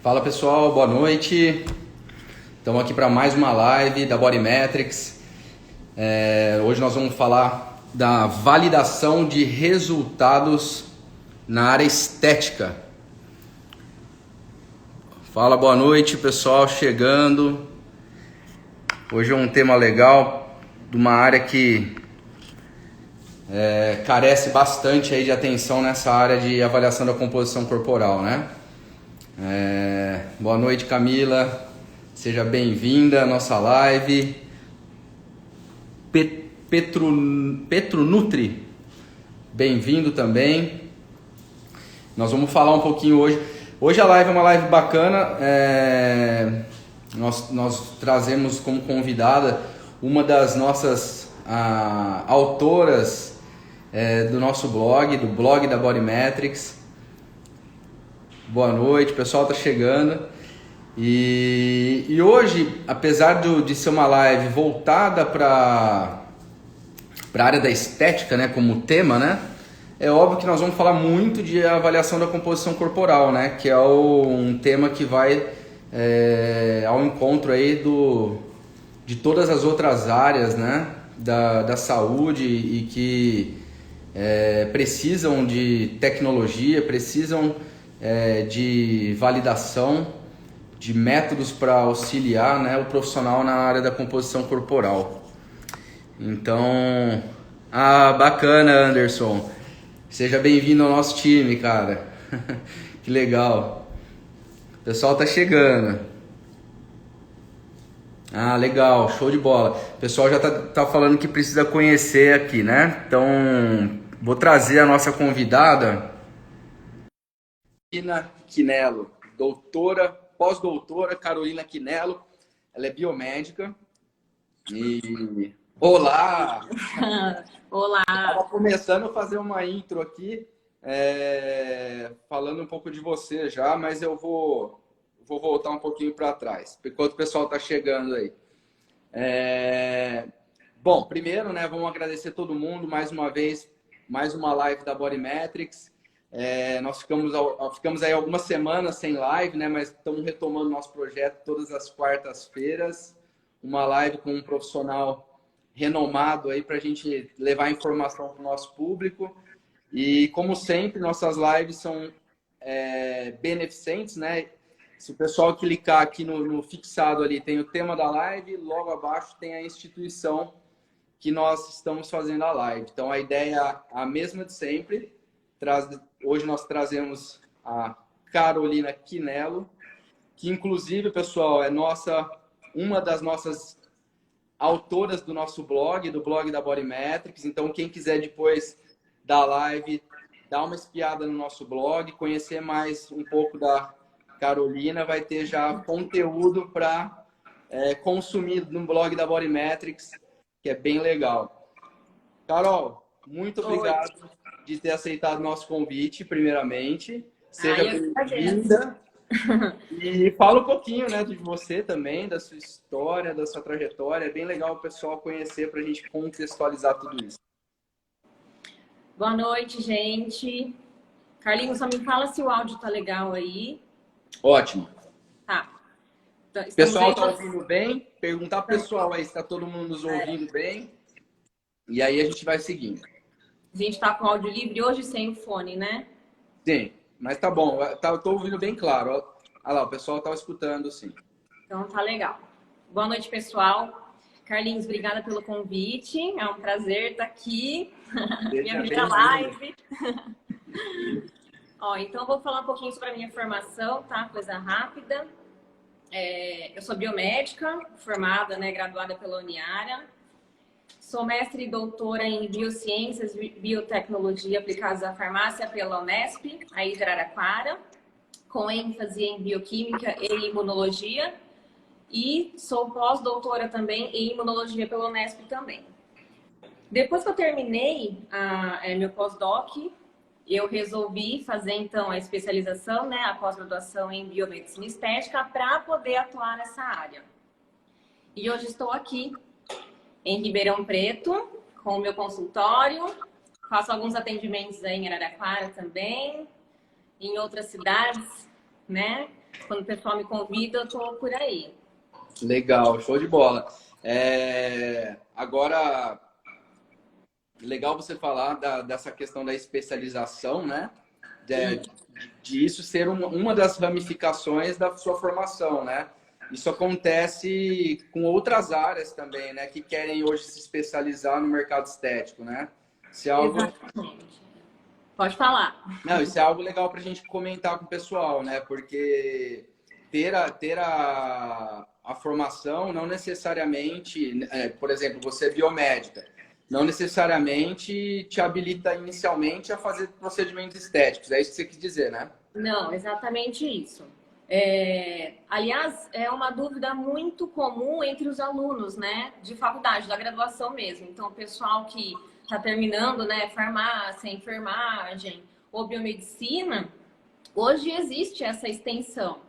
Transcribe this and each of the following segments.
Fala pessoal, boa noite. Estamos aqui para mais uma live da Bodymetrics. Hoje nós vamos falar da validação de resultados na área estética. Fala, boa noite pessoal, chegando. Hoje é um tema legal, de uma área que carece bastante aí de atenção nessa área de avaliação da composição corporal, né? Boa noite, Camila. Seja bem-vinda à nossa live. Petronutri, bem-vindo também. Nós vamos falar um pouquinho hoje. Hoje a live é uma live bacana. Nós trazemos como convidada uma das nossas autoras do nosso blog, do blog da Bodymetrics. Boa noite, o pessoal tá chegando. E hoje, apesar de ser uma live voltada para a área da estética, né, como tema, né, é óbvio que nós vamos falar muito de avaliação da composição corporal, né, que é um tema que vai ao encontro aí de todas as outras áreas, né, da saúde e que precisam de tecnologia, precisam de validação, de métodos para auxiliar, né, o profissional na área da composição corporal. Então, bacana, Anderson. Seja bem-vindo ao nosso time, cara. Que legal. O pessoal tá chegando. Legal, show de bola. O pessoal já tá falando que precisa conhecer aqui, né? Então, vou trazer a nossa convidada, Carolina Quinello, pós-doutora Carolina Quinello. Ela é biomédica. E olá! Olá! Estava começando a fazer uma intro aqui, falando um pouco de você já, mas eu vou voltar um pouquinho para trás, enquanto o pessoal está chegando aí. Bom, primeiro, né, vamos agradecer todo mundo mais uma vez, mais uma live da Bodymetrics. Nós ficamos aí algumas semanas sem live, né, mas estamos retomando nosso projeto todas as quartas-feiras. Uma live com um profissional renomado aí para a gente levar informação para o nosso público. E, como sempre, nossas lives são beneficentes, né? Se o pessoal clicar aqui no fixado ali, tem o tema da live, logo abaixo tem a instituição que nós estamos fazendo a live. Então, a ideia é a mesma de sempre. Hoje nós trazemos a Carolina Quinello, que inclusive, pessoal, é uma das nossas autoras do nosso blog, do blog da Bodymetrics. Então, quem quiser depois da live, dar uma espiada no nosso blog, conhecer mais um pouco da Carolina, vai ter já conteúdo para consumir no blog da Bodymetrics, que é bem legal. Carol, muito obrigado de ter aceitado o nosso convite, primeiramente. Seja bem-vinda. E fala um pouquinho, né, de você também, da sua história, da sua trajetória. É bem legal o pessoal conhecer para a gente contextualizar tudo isso. Boa noite, gente. Carlinhos, só me fala se o áudio tá legal aí. Ótimo. Tá. Então, o pessoal tá ouvindo bem? Perguntar pro pessoal aí se tá todo mundo nos ouvindo bem. E aí a gente vai seguindo. A gente tá com o áudio livre hoje sem o fone, né? Sim, mas tá bom. Eu tô ouvindo bem claro. Olha lá, o pessoal tá escutando, sim. Então tá legal. Boa noite, pessoal. Carlinhos, obrigada pelo convite. É um prazer estar aqui. Minha primeira live. Então eu vou falar um pouquinho sobre a minha formação, tá? Coisa rápida. Eu sou biomédica, formada, né, graduada pela Uniara. Sou mestre e doutora em Biociências e Biotecnologia aplicadas à farmácia pela Unesp, aí de Araraquara, com ênfase em Bioquímica e Imunologia. E sou pós-doutora também em Imunologia pela Unesp também. Depois que eu terminei meu pós-doc, eu resolvi fazer, então, a especialização, né, a pós-graduação em Biomedicina Estética para poder atuar nessa área. E hoje estou aqui em Ribeirão Preto, com o meu consultório. Faço alguns atendimentos aí em Araraquara também, em outras cidades, né? Quando o pessoal me convida, eu tô por aí. Legal, show de bola. Agora, legal você falar dessa questão da especialização, né? De isso ser uma das ramificações da sua formação, né? Isso acontece com outras áreas também, né? Que querem hoje se especializar no mercado estético, né? Isso é algo... Exatamente. Pode falar. Não, isso é algo legal para a gente comentar com o pessoal, né? Porque ter a formação não necessariamente, por exemplo, você é biomédica, não necessariamente te habilita inicialmente a fazer procedimentos estéticos. É isso que você quis dizer, né? Não, exatamente isso. Aliás, é uma dúvida muito comum entre os alunos, né, de faculdade, da graduação mesmo. Então, o pessoal que está terminando, né, farmácia, enfermagem ou biomedicina, hoje existe essa extensão,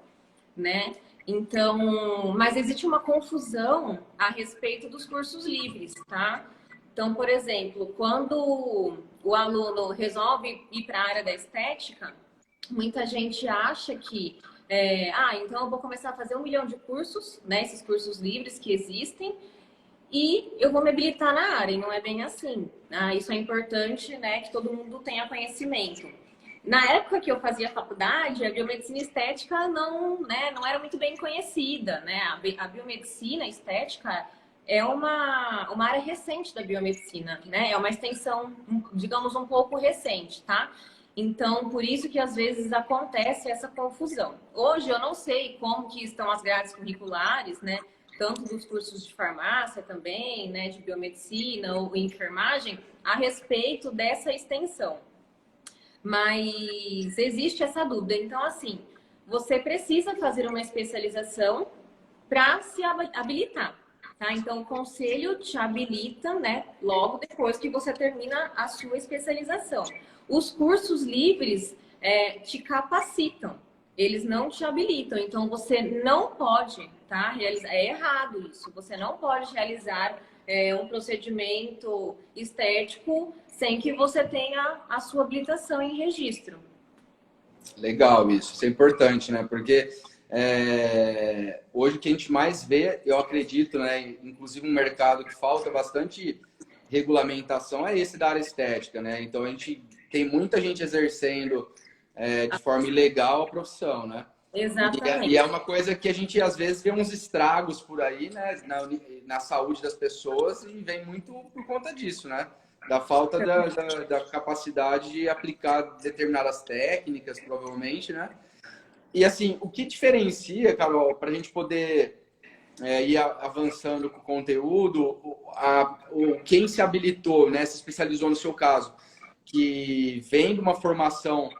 né? Então, mas existe uma confusão a respeito dos cursos livres, tá? Então, por exemplo, quando o aluno resolve ir para a área da estética, muita gente acha que, então eu vou começar a fazer 1 milhão de cursos, né? Esses cursos livres que existem, e eu vou me habilitar na área, e não é bem assim. Isso é importante, né? Que todo mundo tenha conhecimento. Na época que eu fazia faculdade, a biomedicina estética não, né, não era muito bem conhecida, né? A biomedicina estética é uma área recente da biomedicina, né? É uma extensão, digamos, um pouco recente, tá? Então, por isso que às vezes acontece essa confusão. Hoje eu não sei como que estão as grades curriculares, né? Tanto dos cursos de farmácia também, né? De biomedicina ou enfermagem, a respeito dessa extensão. Mas existe essa dúvida. Então, assim, você precisa fazer uma especialização para se habilitar, tá? Então, o conselho te habilita, né? Logo depois que você termina a sua especialização. Os cursos livres te capacitam, eles não te habilitam. Então, você não pode, tá? Realizar, é errado isso. Você não pode realizar um procedimento estético sem que você tenha a sua habilitação em registro. Legal isso. Isso é importante, né? Porque hoje o que a gente mais vê, eu acredito, né? Inclusive um mercado que falta bastante regulamentação é esse da área estética, né? Então a gente tem muita gente exercendo de forma ilegal a profissão, né? Exatamente. E é uma coisa que a gente às vezes vê uns estragos por aí, né? Na saúde das pessoas e vem muito por conta disso, né? Da falta da capacidade de aplicar determinadas técnicas, provavelmente, né? E assim, o que diferencia, Carol, para a gente poder ir avançando com o conteúdo, quem se habilitou, né? Se especializou no seu caso, que vem de uma formação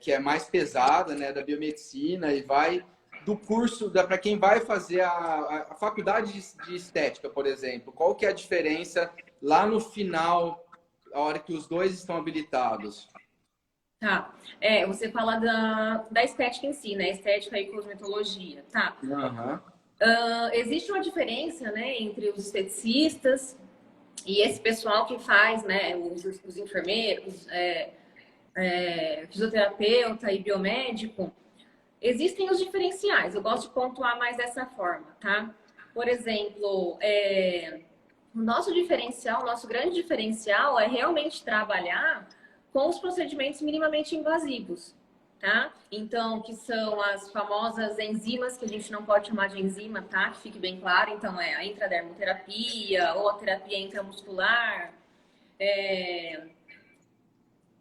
que é mais pesada, né? Da biomedicina e vai do curso, para quem vai fazer a faculdade de estética, por exemplo, qual que é a diferença lá no final, a hora que os dois estão habilitados? Tá. Você fala da estética em si, né? Estética e cosmetologia, tá? Uhum. Existe uma diferença, né, entre os esteticistas e esse pessoal que faz, né, os enfermeiros, fisioterapeuta e biomédico. Existem os diferenciais, eu gosto de pontuar mais dessa forma, tá? Por exemplo, o nosso diferencial, o nosso grande diferencial é realmente trabalhar com os procedimentos minimamente invasivos, tá? Então, que são as famosas enzimas, que a gente não pode chamar de enzima, tá? Que fique bem claro. Então, a intradermoterapia ou a terapia intramuscular,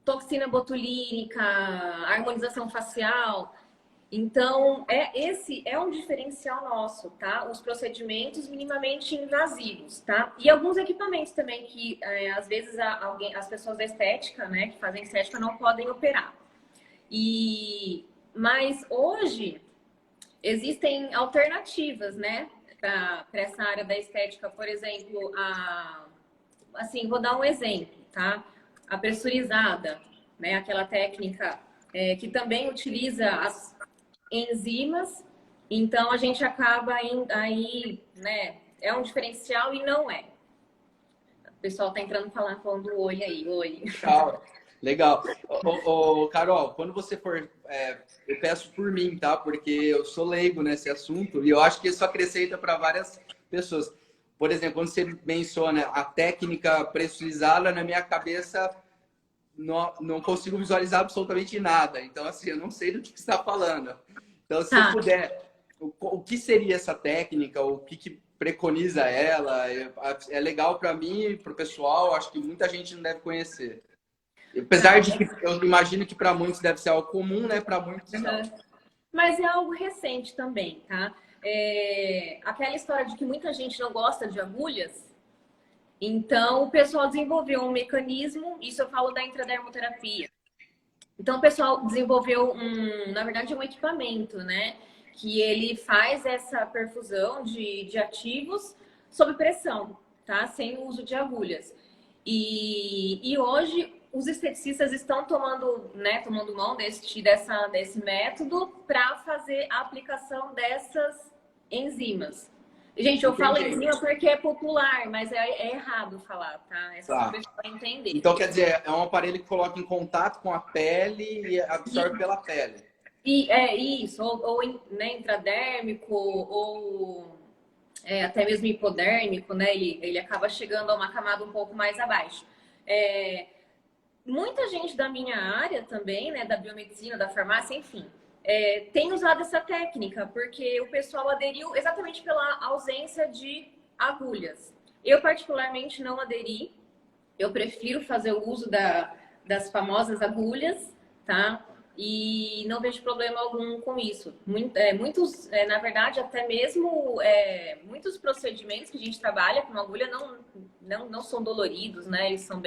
toxina botulínica, harmonização facial. Então, esse é um diferencial nosso, tá? Os procedimentos minimamente invasivos, tá? E alguns equipamentos também que, às vezes, as pessoas da estética, né, que fazem estética, não podem operar. Mas hoje existem alternativas, né, para essa área da estética. Por exemplo, assim, vou dar um exemplo, tá? A pressurizada, né, aquela técnica que também utiliza as enzimas, então a gente acaba aí, né? É um diferencial e não é. O pessoal tá entrando falando do oi aí, oi. Legal. Legal. Carol, quando você for, eu peço por mim, tá? Porque eu sou leigo nesse assunto e eu acho que isso acrescenta para várias pessoas. Por exemplo, quando você menciona a técnica pressurizada, na minha cabeça não consigo visualizar absolutamente nada. Então, assim, eu não sei do que você está falando. Então, se você Tá. puder, o que seria essa técnica? O que preconiza ela? É legal para mim e para o pessoal. Acho que muita gente não deve conhecer. Apesar Tá. de que eu imagino que para muitos deve ser algo comum, né? Para muitos não. Uhum. Mas é algo recente também, tá? Aquela história de que muita gente não gosta de agulhas, então o pessoal desenvolveu um mecanismo, isso eu falo da intradermoterapia. Então o pessoal desenvolveu na verdade, um equipamento, né? Que ele faz essa perfusão de ativos sob pressão, tá? Sem o uso de agulhas. E hoje os esteticistas estão tomando, né, tomando mão desse método para fazer a aplicação dessas enzimas. Gente, eu falo Entendi. enzima porque é popular, mas é errado falar, tá? É só para o Tá. pessoal entender. Então, quer dizer, é um aparelho que coloca em contato com a pele e absorve pela pele. E é isso, ou né, intradérmico, ou até mesmo hipodérmico, né? Ele acaba chegando a uma camada um pouco mais abaixo. É, muita gente da minha área também, né, da biomedicina, da farmácia, enfim, tem usado essa técnica, porque o pessoal aderiu exatamente pela ausência de agulhas. Eu, particularmente, não aderi. Eu prefiro fazer o uso das famosas agulhas, tá? E não vejo problema algum com isso. Muitos, na verdade, até mesmo muitos procedimentos que a gente trabalha com agulha não são doloridos, né? Eles são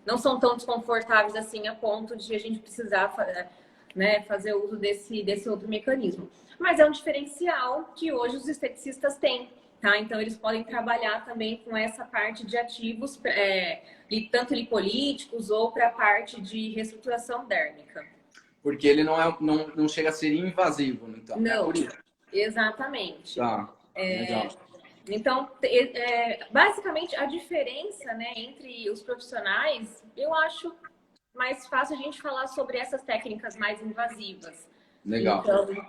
não são tão desconfortáveis assim a ponto de a gente precisar, né, fazer uso desse outro mecanismo. Mas é um diferencial que hoje os esteticistas têm, tá? Então eles podem trabalhar também com essa parte de ativos, tanto lipolíticos ou para a parte de reestruturação dérmica. Porque ele não chega a ser invasivo, então. É Não, por isso. exatamente. Tá. Legal. Então, basicamente, a diferença, né, entre os profissionais, eu acho mais fácil a gente falar sobre essas técnicas mais invasivas. Legal. Então,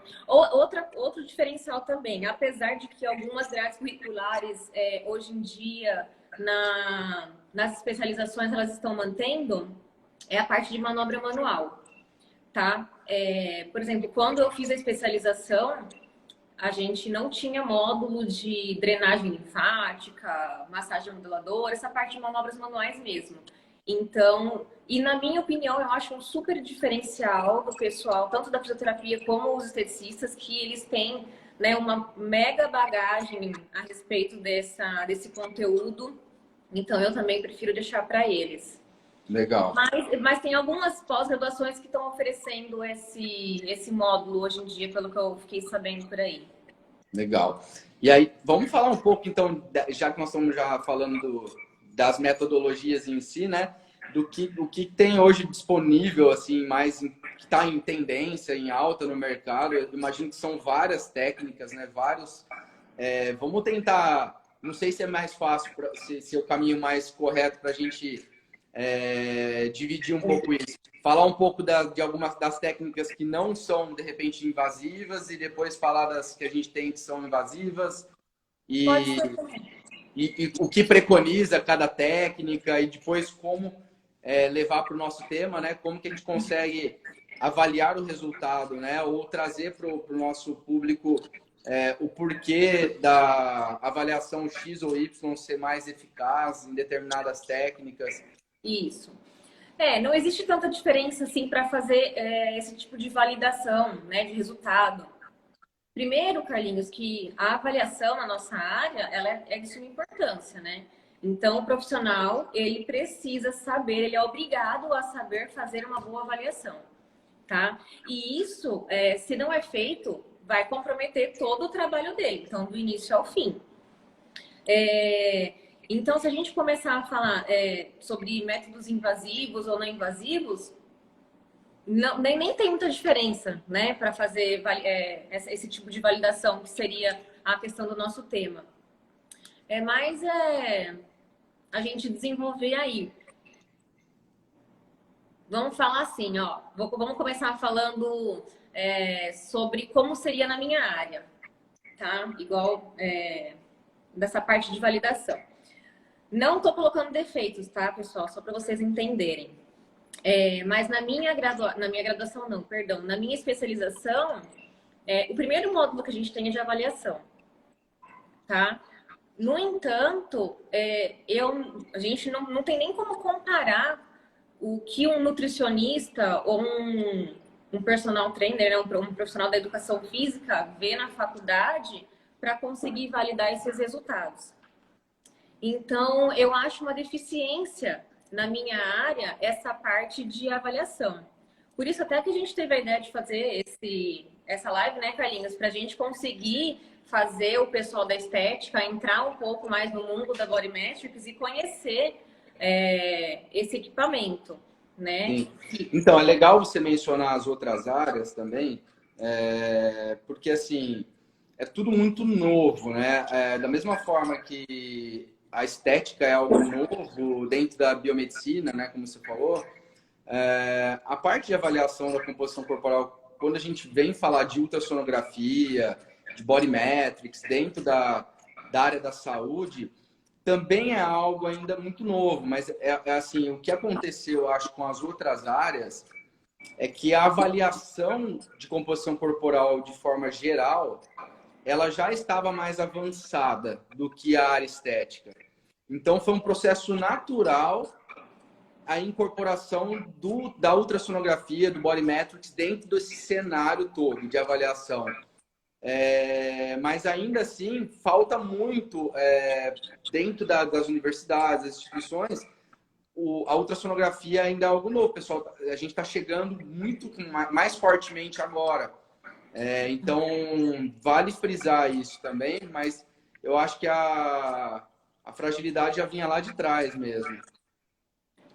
outro diferencial também, apesar de que algumas grades curriculares, hoje em dia, nas especializações, elas estão mantendo, é a parte de manobra manual, tá? Por exemplo, quando eu fiz a especialização, a gente não tinha módulo de drenagem linfática, massagem moduladora, essa parte de manobras manuais mesmo. Então, e na minha opinião, eu acho um super diferencial do pessoal, tanto da fisioterapia como os esteticistas, que eles têm, né, uma mega bagagem a respeito desse conteúdo. Então, eu também prefiro deixar para eles. Legal. Mas tem algumas pós-graduações que estão oferecendo esse módulo hoje em dia, pelo que eu fiquei sabendo por aí. Legal. E aí, vamos falar um pouco, então, já que nós estamos já falando das metodologias em si, né? Do que tem hoje disponível, assim, que está em tendência, em alta no mercado. Eu imagino que são várias técnicas, né? Vamos tentar, não sei se é mais fácil, se é o caminho mais correto para a gente dividir um pouco isso. Falar um pouco de algumas das técnicas que não são, de repente, invasivas e depois falar das que a gente tem que são invasivas Pode ser também. e o que preconiza cada técnica e depois como levar para o nosso tema, né? Como que a gente consegue avaliar o resultado, né? Ou trazer para o nosso público o porquê da avaliação X ou Y ser mais eficaz em determinadas técnicas. Isso. Não existe tanta diferença assim para fazer esse tipo de validação, né, de resultado. Primeiro, Carlinhos, que a avaliação na nossa área, ela é de suma importância, né? Então, o profissional, ele precisa saber, ele é obrigado a saber fazer uma boa avaliação, tá? E isso, se não é feito, vai comprometer todo o trabalho dele, então, do início ao fim. Então, se a gente começar a falar sobre métodos invasivos ou não invasivos, nem tem muita diferença, né, para fazer esse tipo de validação, que seria a questão do nosso tema. Mais a gente desenvolver aí. vamos falar assim, ó. Vamos começar falando sobre como seria na minha área, tá? Igual dessa parte de validação. Não estou colocando defeitos, tá, pessoal? Só para vocês entenderem. Mas na minha graduação, não, perdão. Na minha especialização, o primeiro módulo que a gente tem é de avaliação, tá? No entanto, a gente não tem nem como comparar o que um nutricionista ou um personal trainer, né, um profissional da educação física vê na faculdade para conseguir validar esses resultados. Então, eu acho uma deficiência na minha área essa parte de avaliação. Por isso até que a gente teve a ideia de fazer essa live, né, Carlinhos, para a gente conseguir fazer o pessoal da estética entrar um pouco mais no mundo da Body Metrics e conhecer esse equipamento, né? Sim. Então, é legal você mencionar as outras áreas também, porque, assim, é tudo muito novo, né? Da mesma forma que a estética é algo novo dentro da biomedicina, né? Como você falou, a parte de avaliação da composição corporal, quando a gente vem falar de ultrassonografia, de body metrics, dentro da área da saúde, também é algo ainda muito novo, mas assim, o que aconteceu, eu acho, com as outras áreas é que a avaliação de composição corporal de forma geral, ela já estava mais avançada do que a área estética. Então, foi um processo natural a incorporação da ultrassonografia, do body metrics, dentro desse cenário todo de avaliação. Mas ainda assim, falta muito dentro das universidades, das instituições, a ultrassonografia ainda é algo novo, pessoal. A gente está chegando muito mais fortemente agora. Então, vale frisar isso também, mas eu acho que a fragilidade já vinha lá de trás mesmo.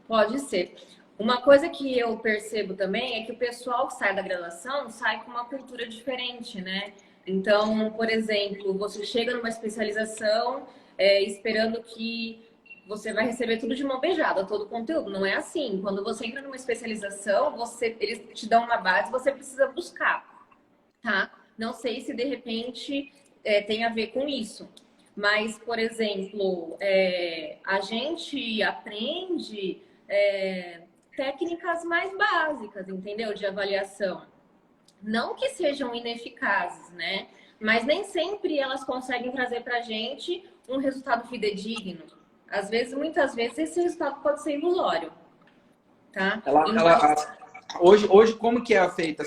Pode ser. Uma coisa que eu percebo também é que o pessoal que sai da graduação sai com uma cultura diferente, né? Então, por exemplo, você chega numa especialização esperando que você vai receber tudo de mão beijada, todo o conteúdo. Não é assim. Quando você entra numa especialização, eles te dão uma base, você precisa buscar, tá? Não sei se de repente tem a ver com isso. Mas, por exemplo, a gente aprende técnicas mais básicas, entendeu? De avaliação. Não que sejam ineficazes, né? Mas nem sempre elas conseguem trazer pra gente um resultado fidedigno. Às vezes, muitas vezes, esse resultado pode ser ilusório, tá? Hoje, como que é feita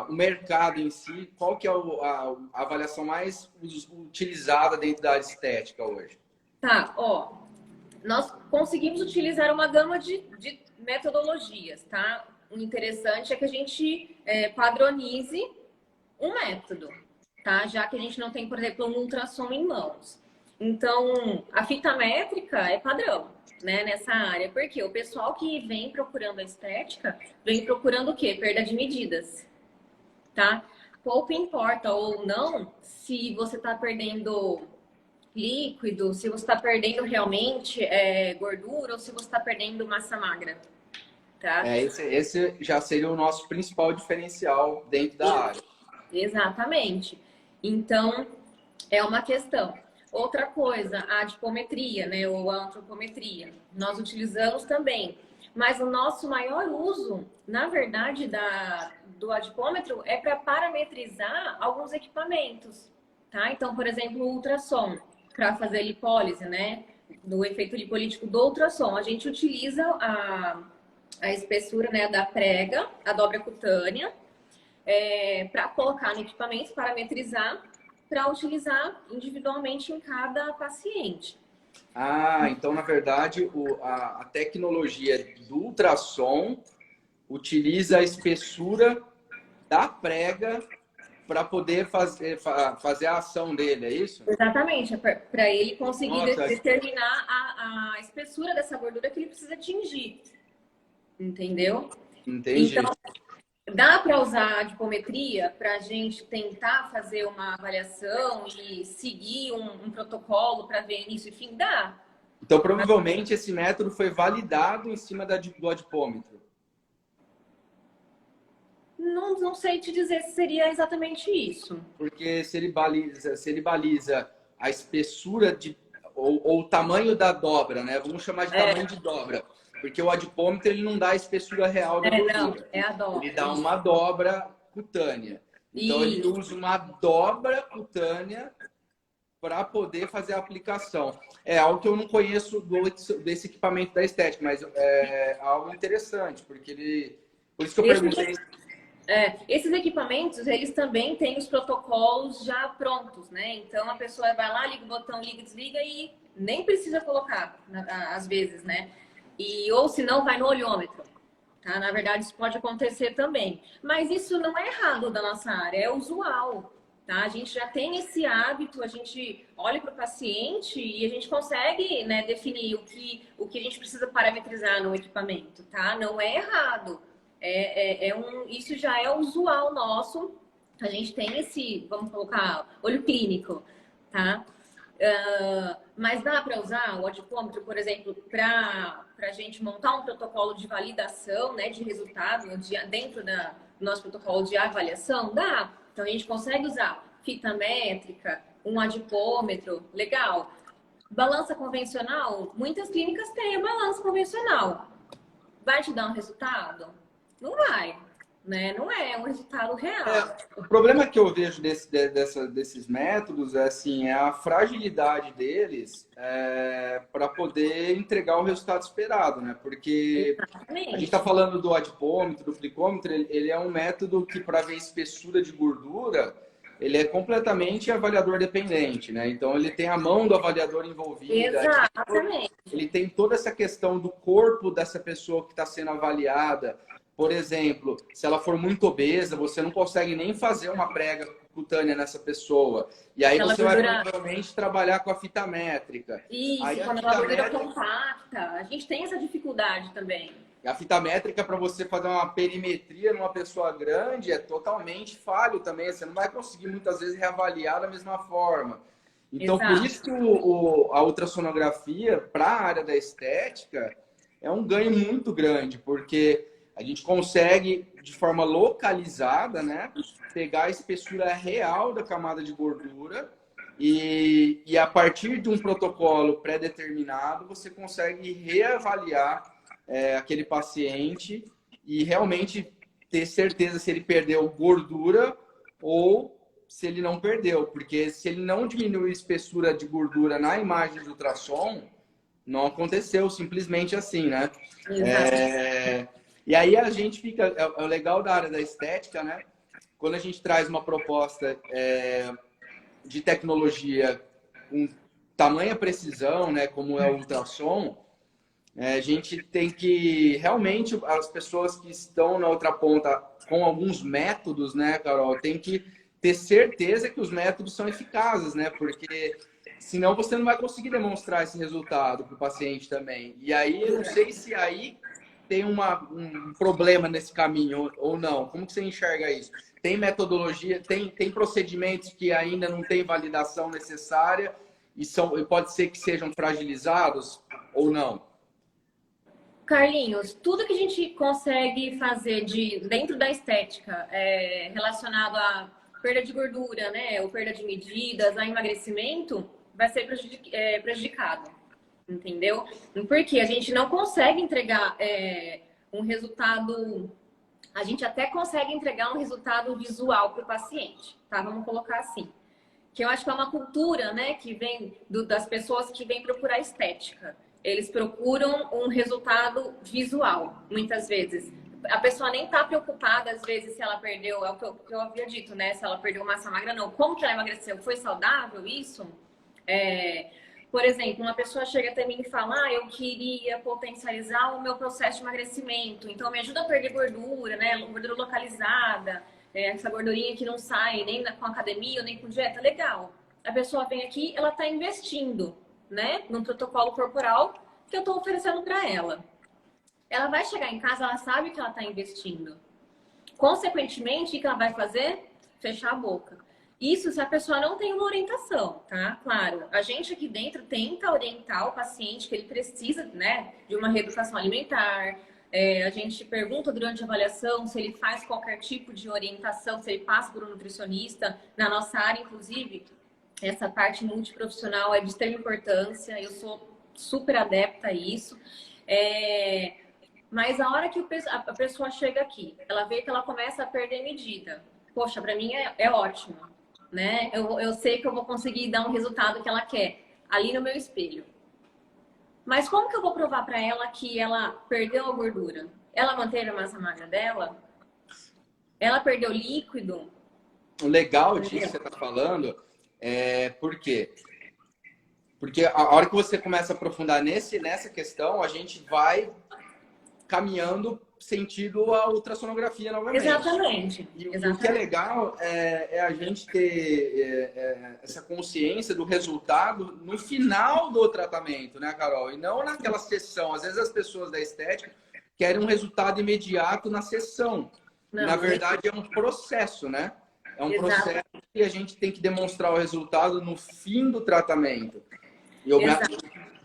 o mercado em si? Qual que é a avaliação mais utilizada dentro da área estética hoje? Tá, ó. Nós conseguimos utilizar uma gama de metodologias, tá? O interessante é que a gente padronize um método, tá? Já que a gente não tem, por exemplo, um ultrassom em mãos. Então, a fita métrica é padrão, né, nessa área. Porque o pessoal que vem procurando a estética, vem procurando o quê? Perda de medidas, tá? Pouco importa ou não se você tá perdendo líquido, se você está perdendo realmente gordura ou se você está perdendo massa magra, tá? Esse já seria o nosso principal diferencial dentro da área. Exatamente. Então, é uma questão. Outra coisa, a adipometria, né, ou a antropometria. Nós utilizamos também, mas o nosso maior uso, na verdade, do adipômetro é para parametrizar alguns equipamentos, tá? Então, por exemplo, o ultrassom, para fazer lipólise, né? Do efeito lipolítico do ultrassom. A gente utiliza a espessura, né, da prega, a dobra cutânea, para colocar no equipamento, parametrizar, para utilizar individualmente em cada paciente. Então, na verdade, a tecnologia do ultrassom utiliza a espessura da prega para poder fazer a ação dele, é isso? Exatamente, para ele conseguir determinar a espessura dessa gordura que ele precisa atingir. Entendeu? Entendi. Então, dá para usar a adipometria para a gente tentar fazer uma avaliação e seguir um protocolo para ver início e fim? Dá. Então, provavelmente, esse método foi validado em cima do adipômetro. não sei te dizer se seria exatamente isso. Porque se ele baliza a espessura ou o tamanho da dobra, né? Vamos chamar de tamanho de dobra. Porque o adipômetro ele não dá a espessura real da gordura. Não, é a dobra. Ele dá uma dobra cutânea. Então ele usa uma dobra cutânea para poder fazer a aplicação. É algo que eu não conheço desse equipamento da estética, mas é algo interessante, porque ele... Por isso que eu perguntei... Esses equipamentos, eles também têm os protocolos já prontos, né? Então, a pessoa vai lá, liga o botão, liga, desliga e nem precisa colocar, às vezes, né? Ou se não, vai no olhômetro, tá? Na verdade, isso pode acontecer também. Mas isso não é errado da nossa área, é usual, tá? A gente já tem esse hábito, a gente olha para o paciente e a gente consegue, né, definir o que a gente precisa parametrizar no equipamento, tá? Não é errado. Isso já é usual nosso. A gente tem esse, vamos colocar, olho clínico, tá? Mas dá para usar o adipômetro, por exemplo, para a gente montar um protocolo de validação, né, de resultado dentro do nosso protocolo de avaliação? Dá. Então a gente consegue usar fita métrica, um adipômetro, legal. Balança convencional, muitas clínicas têm a balança convencional. Vai te dar um resultado? Não vai, né? Não é um resultado real. O problema que eu vejo desses métodos é a fragilidade deles para poder entregar o resultado esperado, né? Porque Exatamente. a gente está falando do adipômetro, do glicômetro, ele é um método que, para ver espessura de gordura, ele é completamente avaliador dependente, né? Então, ele tem a mão do avaliador envolvida. Exatamente. Ele tem toda essa questão do corpo dessa pessoa que está sendo avaliada. Por exemplo, se ela for muito obesa, você não consegue nem fazer uma prega cutânea nessa pessoa. E aí você vai provavelmente trabalhar com a fita métrica. Isso, aí quando a gordura compacta. A gente tem essa dificuldade também. A fita métrica, para você fazer uma perimetria numa pessoa grande, é totalmente falho também. Você não vai conseguir, muitas vezes, reavaliar da mesma forma. Então, Exato. Por isso que a ultrassonografia, para a área da estética, é um ganho muito grande, porque a gente consegue, de forma localizada, né, pegar a espessura real da camada de gordura e a partir de um protocolo pré-determinado, você consegue reavaliar aquele paciente e realmente ter certeza se ele perdeu gordura ou se ele não perdeu. Porque se ele não diminuiu a espessura de gordura na imagem de ultrassom, não aconteceu simplesmente assim, né? E aí a gente fica... É o legal da área da estética, né? Quando a gente traz uma proposta de tecnologia com tamanha precisão, né? Como é o ultrassom, a gente tem que... Realmente, as pessoas que estão na outra ponta com alguns métodos, né, Carol? Tem que ter certeza que os métodos são eficazes, né? Porque senão você não vai conseguir demonstrar esse resultado para o paciente também. E aí, eu não sei se aí tem um problema nesse caminho ou não. Como que você enxerga isso? Tem metodologia, tem procedimentos que ainda não tem validação necessária e pode ser que sejam fragilizados ou não? Carlinhos, tudo que a gente consegue fazer dentro da estética relacionado a perda de gordura, né, ou perda de medidas, a emagrecimento, vai ser prejudicado. Entendeu? Porque a gente não consegue entregar um resultado... A gente até consegue entregar um resultado visual para o paciente, tá? Vamos colocar assim. Que eu acho que é uma cultura, né, que vem das pessoas que vêm procurar estética. Eles procuram um resultado visual, muitas vezes. A pessoa nem tá preocupada, às vezes, se ela perdeu... É o que eu havia dito, né? Se ela perdeu massa magra, não. Como que ela emagreceu? Foi saudável isso? Por exemplo, uma pessoa chega até mim e fala: eu queria potencializar o meu processo de emagrecimento, então me ajuda a perder gordura, né? Gordura localizada, essa gordurinha que não sai nem com academia ou nem com dieta. Legal. A pessoa vem aqui, ela está investindo, né? Num protocolo corporal que eu estou oferecendo para ela. Ela vai chegar em casa, ela sabe que ela está investindo. Consequentemente, o que ela vai fazer? Fechar a boca. Isso se a pessoa não tem uma orientação, tá? Claro, a gente aqui dentro tenta orientar o paciente que ele precisa, né, de uma reeducação alimentar, A gente pergunta durante a avaliação se ele faz qualquer tipo de orientação, se ele passa por um nutricionista. Na nossa área, inclusive, essa parte multiprofissional é de extrema importância. Eu sou super adepta a isso. Mas a hora que a pessoa chega aqui, ela vê que ela começa a perder medida. Poxa, para mim é ótimo, né? Eu sei que eu vou conseguir dar um resultado que ela quer ali no meu espelho. Mas como que eu vou provar para ela que ela perdeu a gordura? Ela manteve a massa magra dela? Ela perdeu líquido? O legal disso que você está falando por quê? Porque a hora que você começa a aprofundar nessa questão, a gente vai caminhando sentido a ultrassonografia novamente. Exatamente. E o que é legal é a gente ter essa consciência do resultado no final do tratamento, né, Carol? E não naquela sessão. Às vezes as pessoas da estética querem um resultado imediato na sessão. Não, na verdade, é um processo, né? É um processo que a gente tem que demonstrar o resultado no fim do tratamento.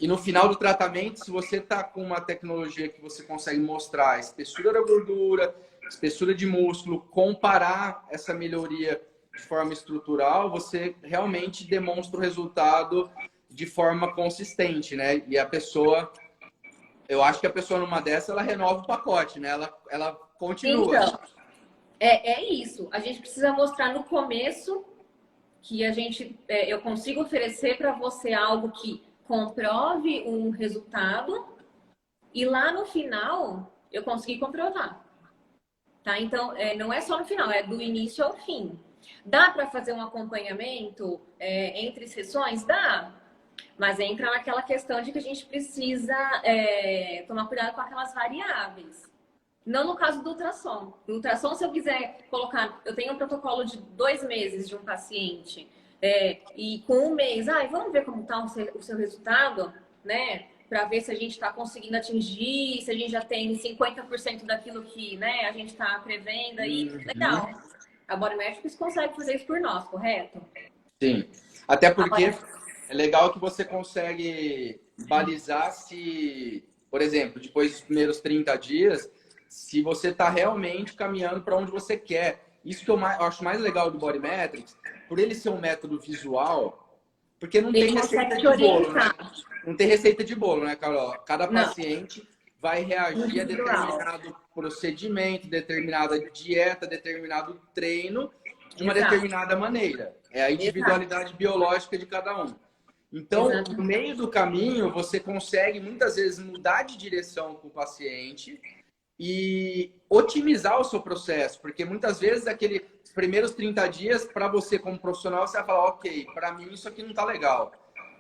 E no final do tratamento, se você está com uma tecnologia que você consegue mostrar a espessura da gordura, espessura de músculo, comparar essa melhoria de forma estrutural, você realmente demonstra o resultado de forma consistente, né? E a pessoa, eu acho que a pessoa numa dessa, ela renova o pacote, né? Ela continua. Então, é isso. A gente precisa mostrar no começo que eu consigo oferecer para você algo que comprove um resultado e lá no final eu consegui comprovar. Tá? Então, não é só no final, é do início ao fim. Dá para fazer um acompanhamento entre sessões? Dá. Mas entra naquela questão de que a gente precisa tomar cuidado com aquelas variáveis. Não no caso do ultrassom. No ultrassom, se eu quiser colocar... Eu tenho um protocolo de 2 meses de um paciente. E com 1 mês, vamos ver como está o seu resultado, né? Para ver se a gente está conseguindo atingir, se a gente já tem 50% daquilo que, né, a gente está prevendo aí. Legal. A Body Metrics consegue fazer isso por nós, correto? Sim. Até porque é legal que você consegue balizar se, por exemplo, depois dos primeiros 30 dias, se você está realmente caminhando para onde você quer. Isso que eu acho mais legal do Body Metrics, por ele ser um método visual, porque não tem receita de bolo, né? Não tem receita de bolo, né, Carol? Cada paciente vai reagir a determinado procedimento, determinada dieta, determinado treino de uma determinada maneira. É a individualidade biológica de cada um. Então, no meio do caminho, você consegue muitas vezes mudar de direção com o paciente e otimizar o seu processo, porque muitas vezes aqueles primeiros 30 dias, para você como profissional, você vai falar, ok, para mim isso aqui não está legal.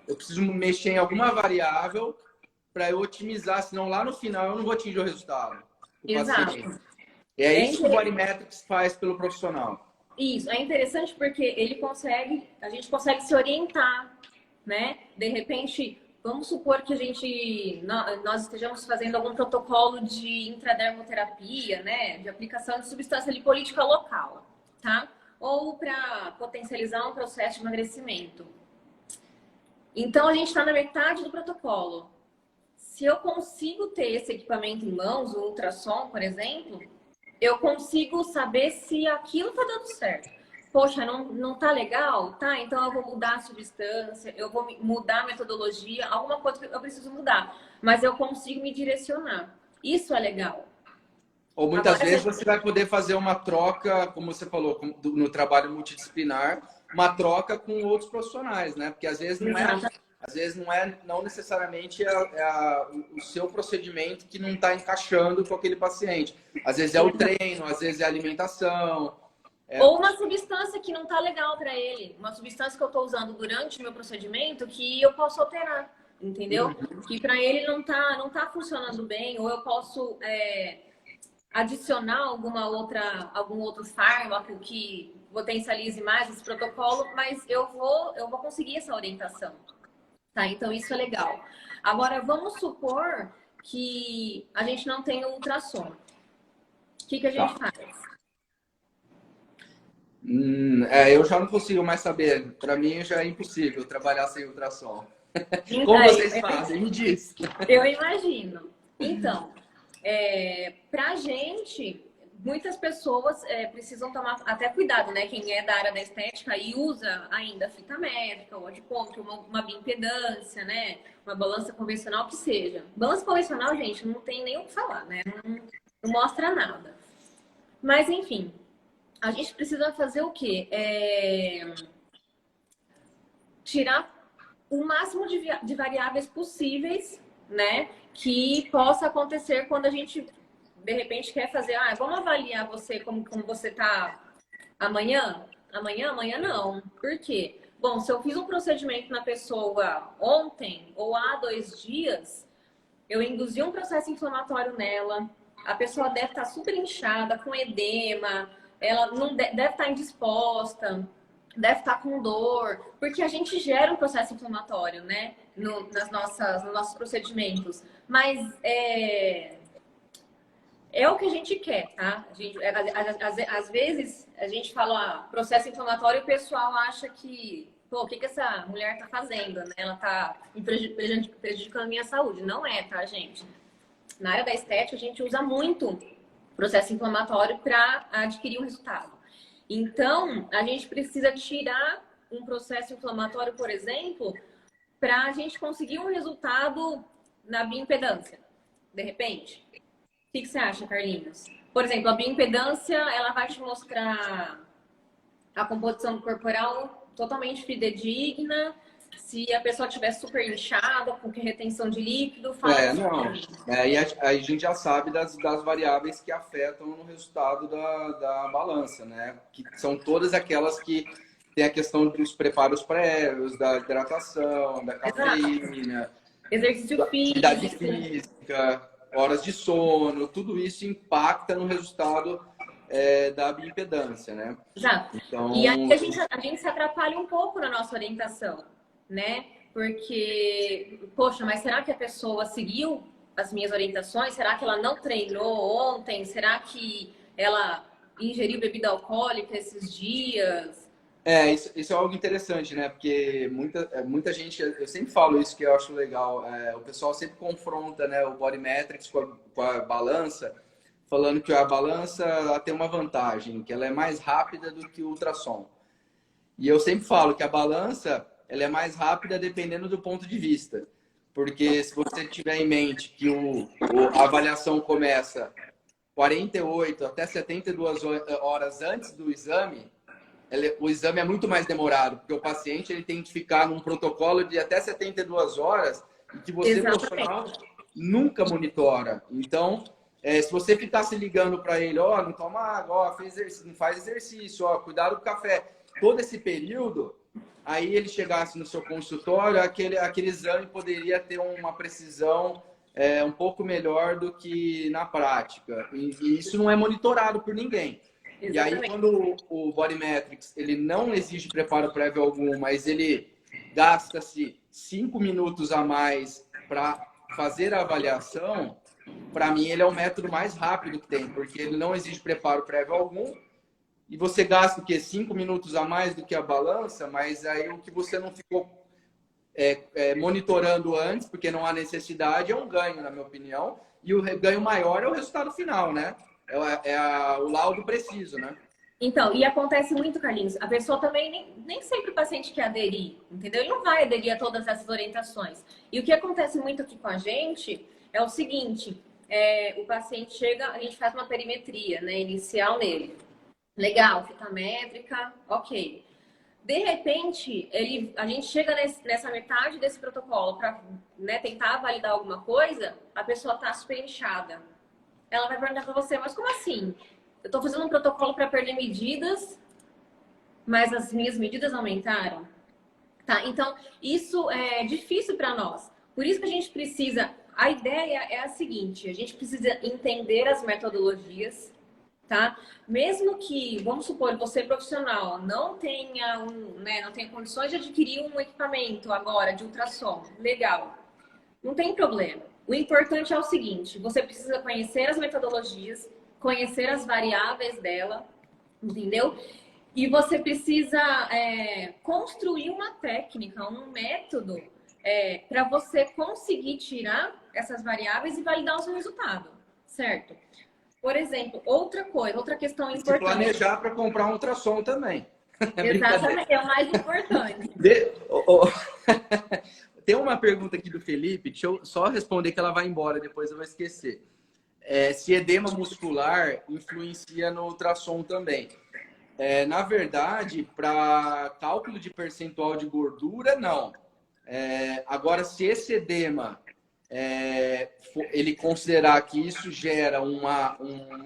Eu preciso mexer em alguma variável para eu otimizar, senão lá no final eu não vou atingir o resultado do paciente. É isso que o Body Metrics faz pelo profissional. Isso, é interessante porque a gente consegue se orientar, né? De repente, vamos supor que nós estejamos fazendo algum protocolo de intradermoterapia, né? De aplicação de substância lipolítica local, tá? Ou para potencializar um processo de emagrecimento. Então, a gente está na metade do protocolo. Se eu consigo ter esse equipamento em mãos, o ultrassom, por exemplo, eu consigo saber se aquilo está dando certo. Poxa, não tá legal? Tá, então eu vou mudar a substância, eu vou mudar a metodologia, alguma coisa que eu preciso mudar. Mas eu consigo me direcionar. Isso é legal. Ou muitas vezes você vai poder fazer uma troca, como você falou, no trabalho multidisciplinar, uma troca com outros profissionais, né? Porque às vezes não necessariamente o seu procedimento que não está encaixando com aquele paciente. Às vezes é o treino, às vezes é a alimentação. Ou uma substância que não está legal para ele. Uma substância que eu estou usando durante o meu procedimento que eu posso alterar, entendeu? Que para ele não tá funcionando bem, ou eu posso adicionar algum outro fármaco que potencialize mais esse protocolo, mas eu vou conseguir essa orientação. Tá? Então isso é legal. Agora, vamos supor que a gente não tem um ultrassom. O que a gente faz? Eu já não consigo mais saber. Para mim já é impossível trabalhar sem ultrassom. Como vocês fazem? Me diz. Eu imagino. Então, Pra gente, muitas pessoas precisam tomar até cuidado, né? Quem é da área da estética e usa ainda fita métrica, o audipômetro, uma bioimpedância, né? Uma balança convencional, que seja. Balança convencional, gente, não tem nem o que falar, né? Não mostra nada. Mas, enfim, a gente precisa fazer o quê? Tirar o máximo de variáveis possíveis, né? Que possa acontecer quando a gente, de repente, quer fazer... vamos avaliar você como você tá amanhã? Amanhã não. Por quê? Bom, se eu fiz um procedimento na pessoa ontem ou há 2 dias, eu induzi um processo inflamatório nela, a pessoa deve estar super inchada, com edema, ela não deve estar indisposta, deve estar com dor, porque a gente gera um processo inflamatório, né, nos nossos procedimentos. Mas é o que a gente quer, tá? Às vezes a gente fala processo inflamatório e o pessoal acha que, pô, o que essa mulher tá fazendo, né? Ela tá prejudicando a minha saúde. Não é, tá, gente? Na área da estética, a gente usa muito processo inflamatório para adquirir um resultado. Então, a gente precisa tirar um processo inflamatório, por exemplo, para a gente conseguir um resultado na bioimpedância, de repente. O que você acha, Carlinhos? Por exemplo, a bioimpedância, ela vai te mostrar a composição corporal totalmente fidedigna. Se a pessoa estiver super inchada, com retenção de líquido, fala Não. Aí a gente já sabe das variáveis que afetam no resultado da balança, né? Que são todas aquelas que tem a questão dos preparos prévios, da hidratação, da cafeína, exercício atividade físico, física, horas de sono, tudo isso impacta no resultado da bioimpedância, né? Exato. Então... E aí a gente se atrapalha um pouco na nossa orientação, né? Porque, poxa, mas será que a pessoa seguiu as minhas orientações? Será que ela não treinou ontem? Será que ela ingeriu bebida alcoólica esses dias? Isso é algo interessante, né? Porque muita gente, eu sempre falo isso que eu acho legal, o pessoal sempre confronta, né, o Body Metrics com a balança, falando que a balança ela tem uma vantagem, que ela é mais rápida do que o ultrassom. E eu sempre falo que a balança ela é mais rápida dependendo do ponto de vista. Porque se você tiver em mente que a avaliação começa 48 até 72 horas antes do exame, o exame é muito mais demorado, porque o paciente ele tem que ficar num protocolo de até 72 horas e que você, profissional, nunca monitora. Então, se você ficar se ligando para ele, não toma água, não faz exercício, cuidado com o café, todo esse período, aí ele chegasse no seu consultório, aquele exame poderia ter uma precisão um pouco melhor do que na prática. E isso não é monitorado por ninguém. Exatamente. E aí, quando o Body Metrics ele não exige preparo prévio algum, mas ele gasta-se 5 minutos a mais para fazer a avaliação, para mim ele é o método mais rápido que tem, porque ele não exige preparo prévio algum e você gasta o quê? 5 minutos a mais do que a balança, mas aí o que você não ficou monitorando antes, porque não há necessidade, é um ganho, na minha opinião, e o ganho maior é o resultado final, né? O laudo preciso, né? Então, e acontece muito, Carlinhos, a pessoa também, nem sempre o paciente quer aderir, entendeu? Ele não vai aderir a todas essas orientações. E o que acontece muito aqui com a gente é o seguinte, o paciente chega, a gente faz uma perimetria, né, inicial nele. Legal, fita métrica, ok. De repente, a gente chega nessa metade desse protocolo para, né, tentar validar alguma coisa, a pessoa está super inchada. Ela vai perguntar para você, mas como assim? Eu estou fazendo um protocolo para perder medidas, mas as minhas medidas aumentaram? Tá? Então, isso é difícil para nós. Por isso que a gente precisa... A ideia é a seguinte, a gente precisa entender as metodologias, tá? Mesmo que, vamos supor, você profissional não tenha, não tenha condições de adquirir um equipamento agora de ultrassom, legal, não tem problema. O importante é o seguinte, você precisa conhecer as metodologias, conhecer as variáveis dela, entendeu? E você precisa construir uma técnica, um método para você conseguir tirar essas variáveis e validar o seu resultado. Certo. Por exemplo, outra coisa, outra questão Se importante. planejar para comprar um ultrassom também. Exatamente, é o mais importante. Tem uma pergunta aqui do Felipe, deixa eu só responder que ela vai embora, depois eu vou esquecer. Se edema muscular influencia no ultrassom também. Na verdade, para cálculo de percentual de gordura, não. Agora, se esse edema ele considerar que isso gera um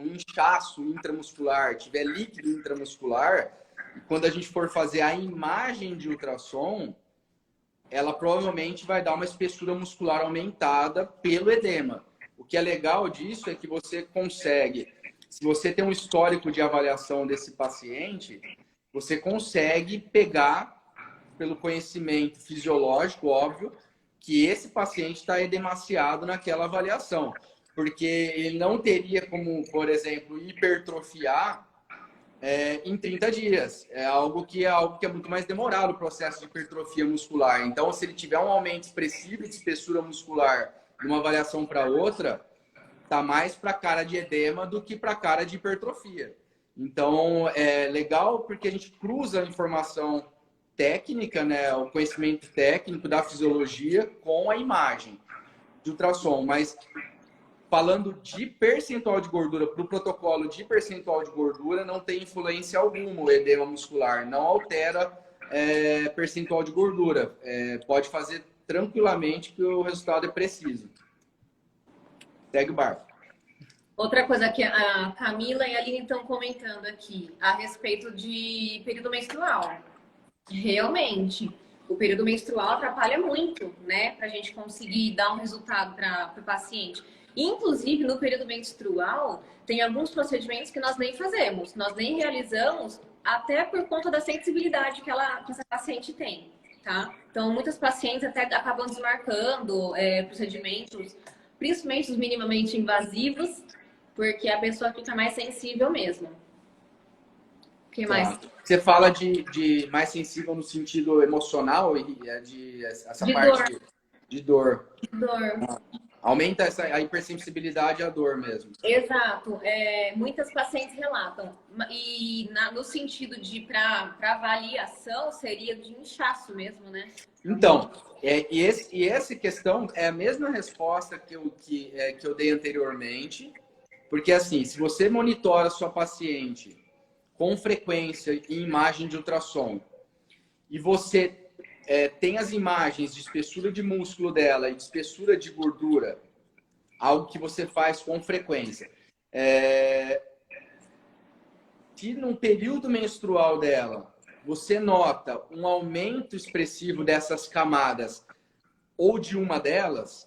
inchaço intramuscular, tiver líquido intramuscular, quando a gente for fazer a imagem de ultrassom, ela provavelmente vai dar uma espessura muscular aumentada pelo edema. O que é legal disso é que você consegue, se você tem um histórico de avaliação desse paciente, você consegue pegar, pelo conhecimento fisiológico, óbvio, que esse paciente está edemaciado naquela avaliação. Porque ele não teria como, por exemplo, hipertrofiar em 30 dias. É algo que é muito mais demorado, o processo de hipertrofia muscular. Então, se ele tiver um aumento expressivo de espessura muscular de uma avaliação para outra, tá mais para cara de edema do que para cara de hipertrofia. Então, é legal porque a gente cruza a informação técnica, né, o conhecimento técnico da fisiologia com a imagem de ultrassom. Mas falando de percentual de gordura para o protocolo de percentual de gordura, não tem influência alguma o edema muscular, não altera percentual de gordura. Pode fazer tranquilamente que o resultado é preciso. Segue o barco. Outra coisa que a Camila e a Aline estão comentando aqui a respeito de período menstrual. Realmente, o período menstrual atrapalha muito, né? Para a gente conseguir dar um resultado para o paciente. Inclusive, no período menstrual, tem alguns procedimentos que nós nem fazemos, nós nem realizamos, até por conta da sensibilidade que essa paciente tem, tá? Então, muitas pacientes até acabam desmarcando procedimentos, principalmente os minimamente invasivos, porque a pessoa fica mais sensível mesmo. O que mais? Você fala de mais sensível no sentido emocional e essa de parte dor. de dor. De dor. Aumenta a hipersensibilidade à dor mesmo. Exato. Muitas pacientes relatam. E no sentido de para avaliação, seria de inchaço mesmo, né? Então, essa questão é a mesma resposta que eu dei anteriormente. Porque, assim, se você monitora sua paciente com frequência em imagem de ultrassom e você tem as imagens de espessura de músculo dela e de espessura de gordura, algo que você faz com frequência, se num período menstrual dela você nota um aumento expressivo dessas camadas ou de uma delas,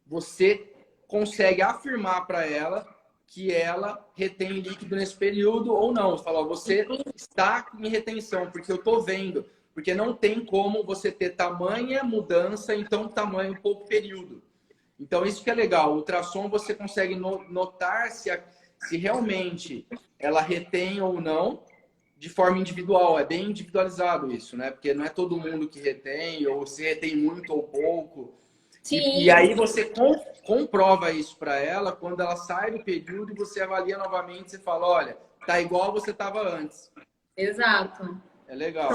você consegue afirmar para ela que ela retém líquido nesse período ou não. Você fala, você está em retenção, porque eu estou vendo. Porque não tem como você ter tamanha mudança em tão tamanho pouco período. Então, isso que é legal. O ultrassom você consegue notar se realmente ela retém ou não de forma individual. É bem individualizado isso, né? Porque não é todo mundo que retém, ou se retém muito ou pouco. E aí você comprova isso para ela quando ela sai do período e você avalia novamente. Você fala, olha, tá igual você estava antes. Exato. É legal.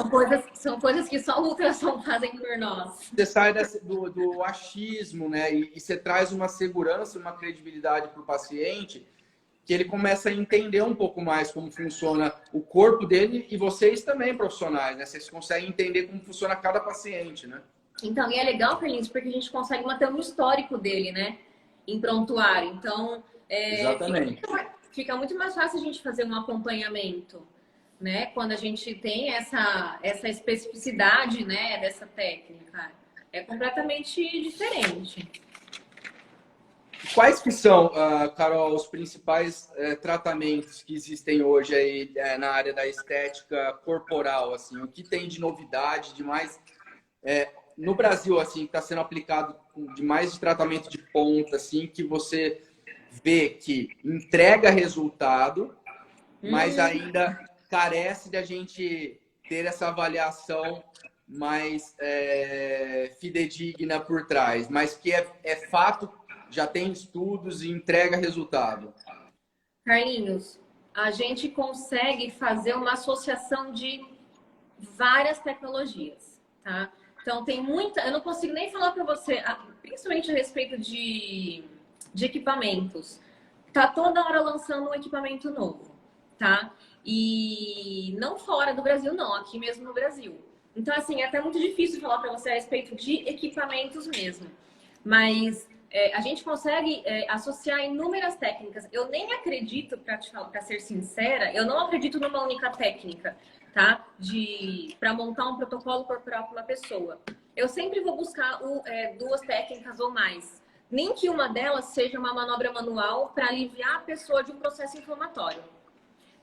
São coisas que só o ultrassom fazem por nós. Você sai do achismo, né? E você traz uma segurança, uma credibilidade para o paciente, que ele começa a entender um pouco mais como funciona o corpo dele e vocês também, profissionais, né? Vocês conseguem entender como funciona cada paciente, né? Então, e é legal, Carlinhos, porque a gente consegue manter um histórico dele, né? Em prontuário. Então, exatamente. Fica muito mais fácil a gente fazer um acompanhamento, né? Quando a gente tem essa especificidade, né? Dessa técnica. É completamente diferente. Quais que são, Carol, os principais tratamentos que existem hoje aí na área da estética corporal? Assim, o que tem de novidade, de mais... no Brasil, assim, que está sendo aplicado de mais de tratamento de ponta, assim, que você vê que entrega resultado, mas ainda carece de a gente ter essa avaliação mais fidedigna por trás, mas que é fato já tem estudos e entrega resultado? Carlinhos, a gente consegue fazer uma associação de várias tecnologias, tá? Então, tem muita... Eu não consigo nem falar para você, principalmente a respeito de equipamentos. Tá toda hora lançando um equipamento novo, tá? E não fora do Brasil, não. Aqui mesmo no Brasil. Então, assim, é até muito difícil falar para você a respeito de equipamentos mesmo. Mas a gente consegue associar inúmeras técnicas. Eu nem acredito, para ser sincera, eu não acredito numa única técnica, tá? Para montar um protocolo corporal para uma pessoa. Eu sempre vou buscar duas técnicas ou mais. Nem que uma delas seja uma manobra manual para aliviar a pessoa de um processo inflamatório,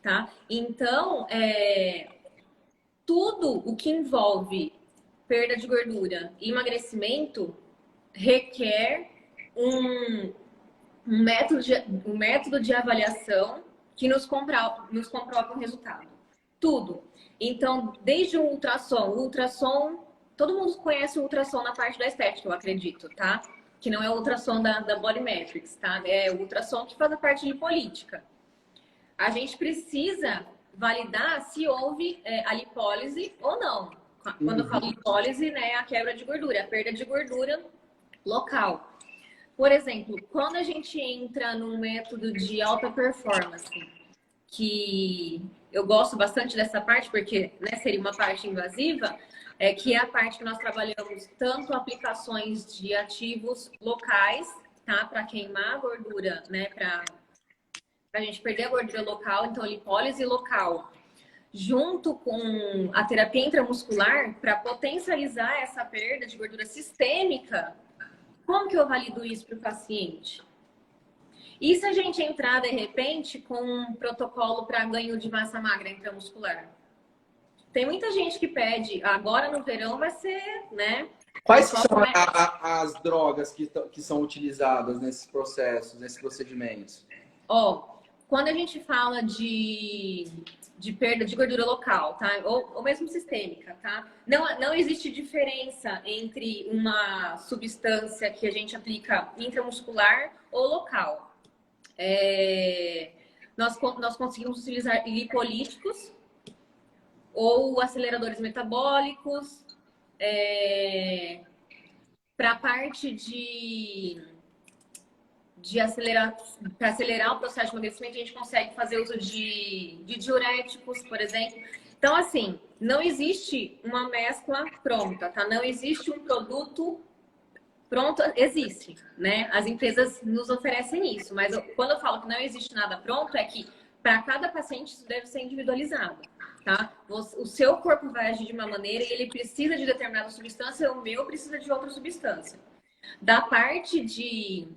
tá? Então, tudo o que envolve perda de gordura e emagrecimento requer um método de avaliação que nos comprova o resultado. Tudo. Então, desde o ultrassom, todo mundo conhece o ultrassom na parte da estética, eu acredito, tá? Que não é o ultrassom da Body Metrics, tá? É o ultrassom que faz a parte lipolítica. A gente precisa validar se houve a lipólise ou não. Quando eu falo lipólise, né, é a quebra de gordura, a perda de gordura local. Por exemplo, quando a gente entra num método de alta performance, que eu gosto bastante dessa parte, porque né, seria uma parte invasiva, que é a parte que nós trabalhamos tanto aplicações de ativos locais, tá? Para queimar a gordura, né? Para a gente perder a gordura local, então lipólise local, junto com a terapia intramuscular, para potencializar essa perda de gordura sistêmica. Como que eu valido isso para o paciente? E se a gente entrar, de repente, com um protocolo para ganho de massa magra intramuscular? Tem muita gente que pede, agora no verão vai ser, né? Quais são as drogas que são utilizadas nesses processos, nesses procedimentos? Quando a gente fala de perda de gordura local, tá? Ou mesmo sistêmica, tá? Não existe diferença entre uma substância que a gente aplica intramuscular ou local. Nós conseguimos utilizar lipolíticos ou aceleradores metabólicos. Para a parte para acelerar o processo de emagrecimento, a gente consegue fazer uso de diuréticos, por exemplo. Então, assim, não existe uma mescla pronta, tá? Não existe um produto pronto, existe, né? As empresas nos oferecem isso, mas quando eu falo que não existe nada pronto, é que para cada paciente isso deve ser individualizado, tá? O seu corpo vai agir de uma maneira e ele precisa de determinada substância, o meu precisa de outra substância. Da parte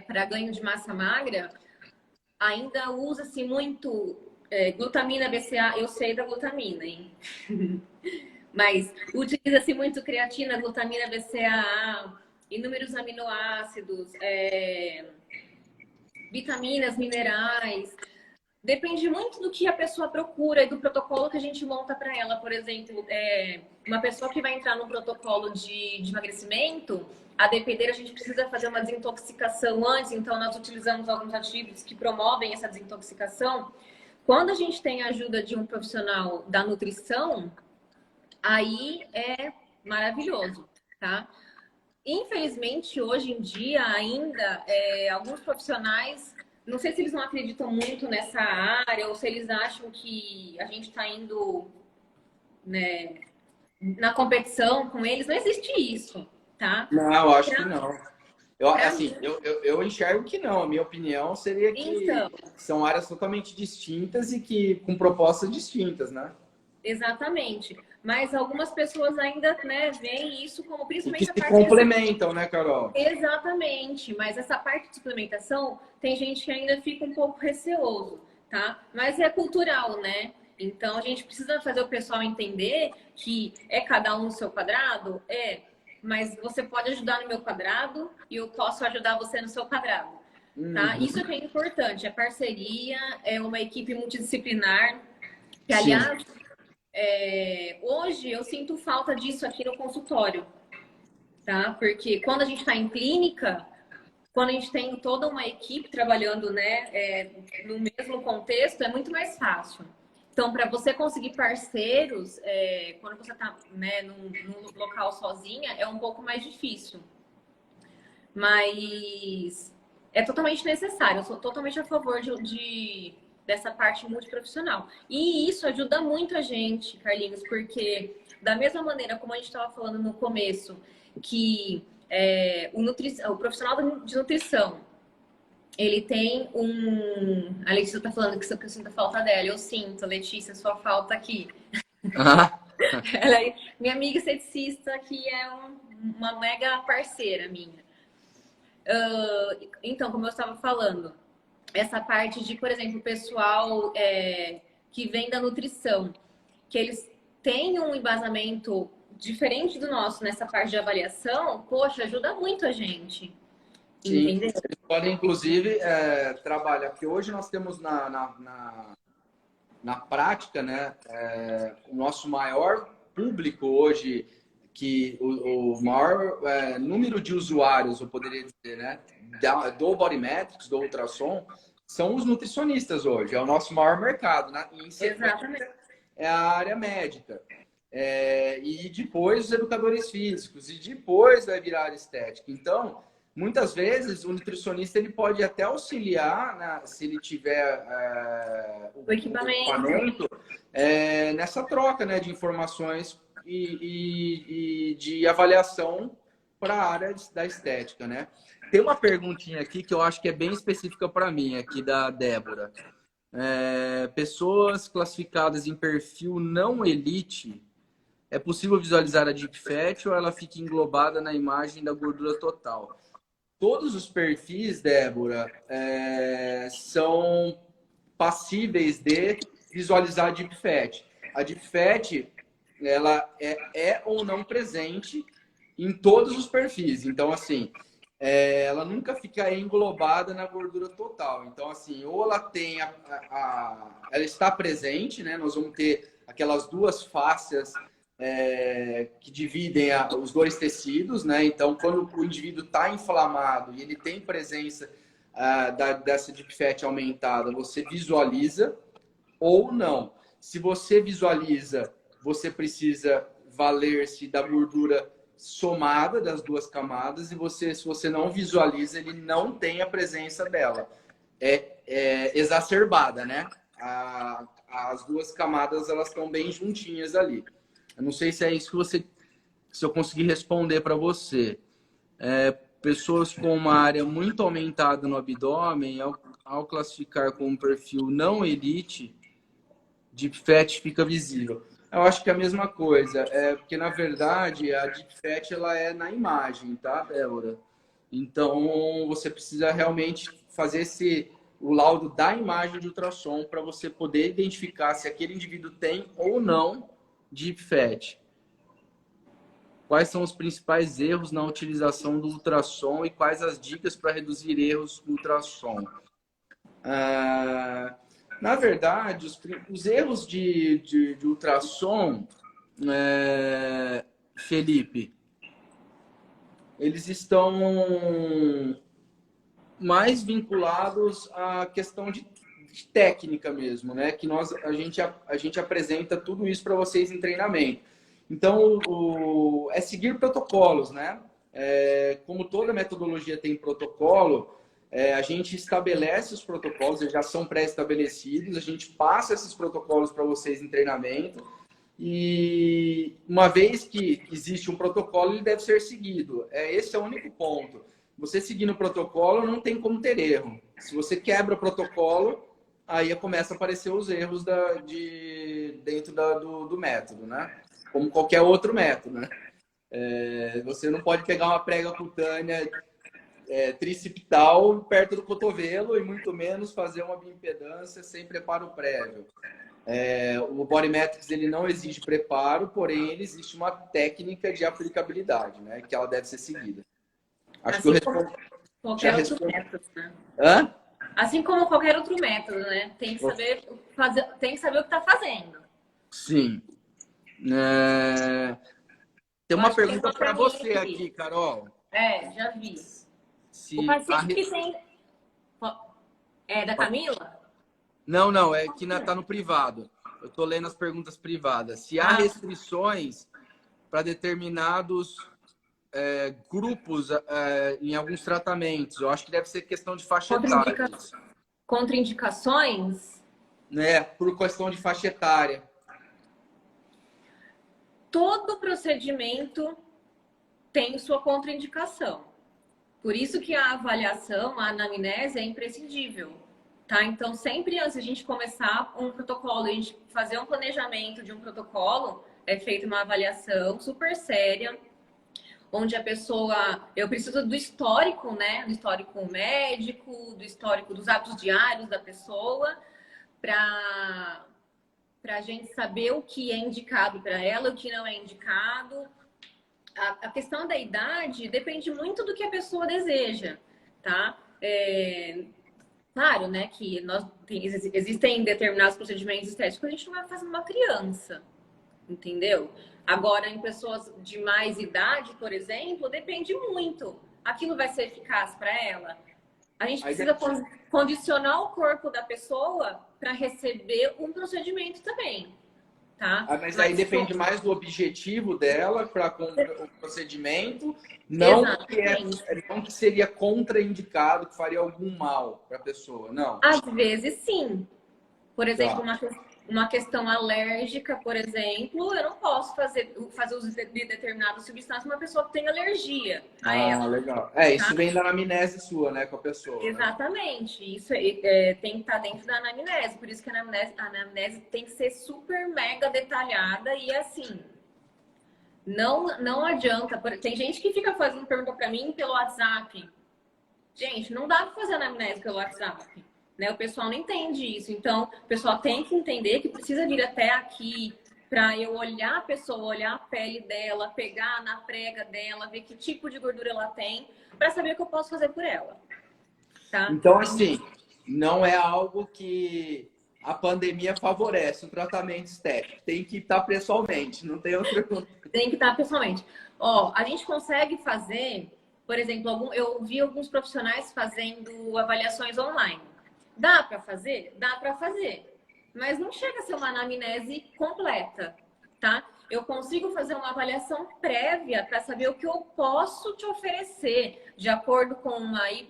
para ganho de massa magra, ainda usa-se muito glutamina BCA. Eu sei da glutamina, hein? Mas utiliza-se muito creatina, glutamina BCAA, inúmeros aminoácidos, vitaminas, minerais. Depende muito do que a pessoa procura e do protocolo que a gente monta para ela. Por exemplo, uma pessoa que vai entrar no protocolo de emagrecimento, a depender, a gente precisa fazer uma desintoxicação antes, então nós utilizamos alguns ativos que promovem essa desintoxicação. Quando a gente tem a ajuda de um profissional da nutrição, aí é maravilhoso, tá? Infelizmente, hoje em dia, ainda, alguns profissionais, não sei se eles não acreditam muito nessa área ou se eles acham que a gente está indo, né, na competição com eles. Não existe isso, tá? Não, eu acho que não. Eu enxergo que não. A minha opinião seria que são áreas totalmente distintas e que com propostas distintas, né? Exatamente. Mas algumas pessoas ainda, né, veem isso como principalmente e que se complementam, né, Carol? Exatamente. Mas essa parte de suplementação, tem gente que ainda fica um pouco receoso, tá? Mas é cultural, né? Então, a gente precisa fazer o pessoal entender que cada um no seu quadrado? Mas você pode ajudar no meu quadrado e eu posso ajudar você no seu quadrado, tá? Isso que é importante. É parceria, é uma equipe multidisciplinar. Que, aliás, hoje eu sinto falta disso aqui no consultório, tá? Porque quando a gente está em clínica, quando a gente tem toda uma equipe trabalhando, né, no mesmo contexto, é muito mais fácil. Então, para você conseguir parceiros, quando você está, né, num local sozinha, é um pouco mais difícil. Mas é totalmente necessário. Eu sou totalmente a favor dessa parte multiprofissional. E isso ajuda muito a gente, Carlinhos, porque da mesma maneira como a gente estava falando no começo, que o profissional de nutrição, ele tem A Letícia está falando que eu sinto a falta dela. Eu sinto, Letícia, sua falta aqui. Ela é minha amiga esteticista, que é uma mega parceira minha. Então, como eu estava falando, essa parte de, por exemplo, o pessoal que vem da nutrição, que eles têm um embasamento diferente do nosso nessa parte de avaliação, poxa, ajuda muito a gente. Sim, entendeu? eles podem, inclusive, trabalhar, porque hoje nós temos na prática, né, o nosso maior público hoje, que o maior número de usuários, eu poderia dizer, né, do Body Metrics, do ultrassom, são os nutricionistas hoje. É o nosso maior mercado, né? Em sequência, é a área médica. E depois os educadores físicos. E depois vai virar área estética. Então, muitas vezes, o nutricionista ele pode até auxiliar, né, se ele tiver o equipamento nessa troca, né, de informações e de avaliação para a área da estética, né? Tem uma perguntinha aqui que eu acho que é bem específica para mim, aqui da Débora. Pessoas classificadas em perfil não elite, é possível visualizar a deep fat ou ela fica englobada na imagem da gordura total? Todos os perfis, Débora, são passíveis de visualizar a deep fat. A deep fat, ela é ou não presente em todos os perfis. Então, assim, ela nunca fica englobada na gordura total. Então, assim, ou ela tem ela está presente, né? Nós vamos ter aquelas duas faces que dividem os dois tecidos, né? Então, quando o indivíduo está inflamado e ele tem presença dessa deep fat aumentada, você visualiza ou não. Se você visualiza, você precisa valer-se da gordura somada das duas camadas e se você não visualiza, ele não tem a presença dela. É exacerbada, né? As duas camadas, elas estão bem juntinhas ali. Eu não sei se é isso que se eu conseguir responder para você. Pessoas com uma área muito aumentada no abdômen, ao classificar como perfil não elite, deep fat fica visível. Eu acho que é a mesma coisa, porque na verdade a deep fat ela é na imagem, tá, Débora? Então você precisa realmente fazer o laudo da imagem de ultrassom para você poder identificar se aquele indivíduo tem ou não deep fat. Quais são os principais erros na utilização do ultrassom e quais as dicas para reduzir erros no ultrassom? Na verdade, os erros de ultrassom, Felipe, eles estão mais vinculados à questão de técnica mesmo, né? Que a gente apresenta tudo isso para vocês em treinamento. Então, é seguir protocolos, né? Como toda metodologia tem protocolo, a gente estabelece os protocolos, eles já são pré-estabelecidos, a gente passa esses protocolos para vocês em treinamento e uma vez que existe um protocolo, ele deve ser seguido. Esse é o único ponto. Você seguindo o protocolo, não tem como ter erro. Se você quebra o protocolo, aí começa a aparecer os erros dentro do método, né? Como qualquer outro método, né? Você não pode pegar uma prega cutânea tricipital perto do cotovelo e muito menos fazer uma bioimpedância sem preparo prévio. O Body Metrics ele não exige preparo, porém ele existe uma técnica de aplicabilidade, né? Que ela deve ser seguida. Acho assim que eu respondo. Qualquer outro método, né? Hã? Assim como qualquer outro método, né? Tem que saber tem que saber o que está fazendo. Sim. Tem uma pergunta para você aqui, Carol. Já vi. O paciente que tem... É da Camila? Não, é que tá no privado. Eu tô lendo as perguntas privadas. Se há restrições para determinados grupos em alguns tratamentos, eu acho que deve ser questão de faixa etária. Contraindicações? Né? Por questão de faixa etária. Todo procedimento tem sua contraindicação. Por isso que a avaliação, a anamnese é imprescindível, tá? Então, sempre antes de a gente começar um protocolo, a gente fazer um planejamento de um protocolo, é feita uma avaliação super séria, onde a pessoa... Eu preciso do histórico, né? Do histórico médico, do histórico dos hábitos diários da pessoa, para a gente saber o que é indicado para ela, o que não é indicado. A questão da idade depende muito do que a pessoa deseja, tá? Claro, né, que existem determinados procedimentos estéticos que a gente não vai fazer numa criança, entendeu? Agora, em pessoas de mais idade, por exemplo, depende muito. Aquilo vai ser eficaz para ela? A gente precisa condicionar o corpo da pessoa para receber um procedimento também, tá? Mas aí depende mais do objetivo dela para o procedimento, não que seria contraindicado, que faria algum mal para a pessoa, não. Às vezes, sim. Por exemplo, uma questão alérgica, por exemplo, eu não posso fazer uso de determinadas substâncias uma pessoa que tem alergia a ela. Legal. Isso vem da anamnese sua, né, com a pessoa. Exatamente. Né? Isso tem que estar dentro da anamnese. Por isso que a anamnese tem que ser super mega detalhada e assim, não adianta. Tem gente que fica fazendo pergunta para mim pelo WhatsApp. Gente, não dá para fazer anamnese pelo WhatsApp. Né? O pessoal não entende isso. Então, o pessoal tem que entender que precisa vir até aqui para eu olhar a pessoa, olhar a pele dela, pegar na prega dela, ver que tipo de gordura ela tem, para saber o que eu posso fazer por ela. Tá? Então, assim, não é algo que a pandemia favorece o tratamento estético. Tem que estar pessoalmente, não tem outra coisa. Tem que estar pessoalmente. A gente consegue fazer, por exemplo, eu vi alguns profissionais fazendo avaliações online. Dá para fazer? Dá para fazer. Mas não chega a ser uma anamnese completa, tá? Eu consigo fazer uma avaliação prévia para saber o que eu posso te oferecer de acordo com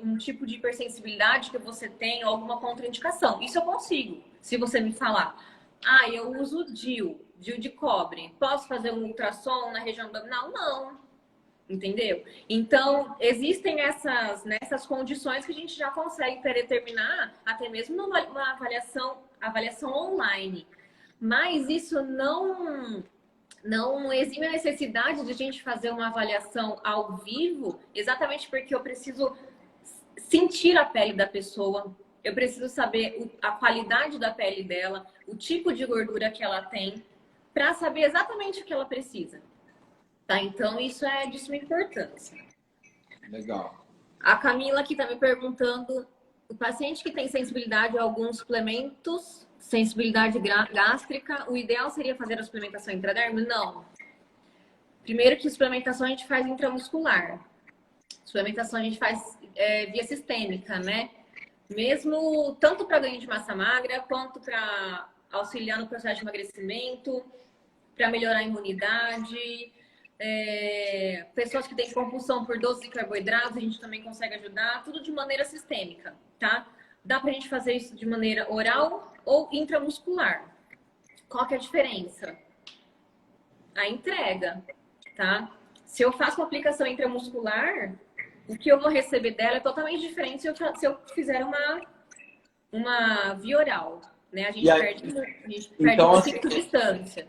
um tipo de hipersensibilidade que você tem ou alguma contraindicação. Isso eu consigo. Se você me falar, eu uso DIU de cobre. Posso fazer um ultrassom na região abdominal? Não. Entendeu? Então, existem nessas condições que a gente já consegue predeterminar, até mesmo numa avaliação online. Mas isso não exime a necessidade de a gente fazer uma avaliação ao vivo, exatamente porque eu preciso sentir a pele da pessoa, eu preciso saber a qualidade da pele dela, o tipo de gordura que ela tem, para saber exatamente o que ela precisa. Tá? Então, isso é de suma importância. Legal. A Camila aqui está me perguntando, o paciente que tem sensibilidade a alguns suplementos, sensibilidade gástrica, o ideal seria fazer a suplementação intradermal? Não. Primeiro que suplementação a gente faz intramuscular. Suplementação a gente faz via sistêmica, né? Mesmo tanto para ganho de massa magra, quanto para auxiliar no processo de emagrecimento, para melhorar a imunidade... pessoas que têm compulsão por doces de carboidratos, a gente também consegue ajudar, tudo de maneira sistêmica, tá? Dá pra gente fazer isso de maneira oral ou intramuscular. Qual que é a diferença? A entrega, tá? Se eu faço uma aplicação intramuscular, o que eu vou receber dela é totalmente diferente se eu fizer uma via oral, né? A gente perde um pouquinho de distância.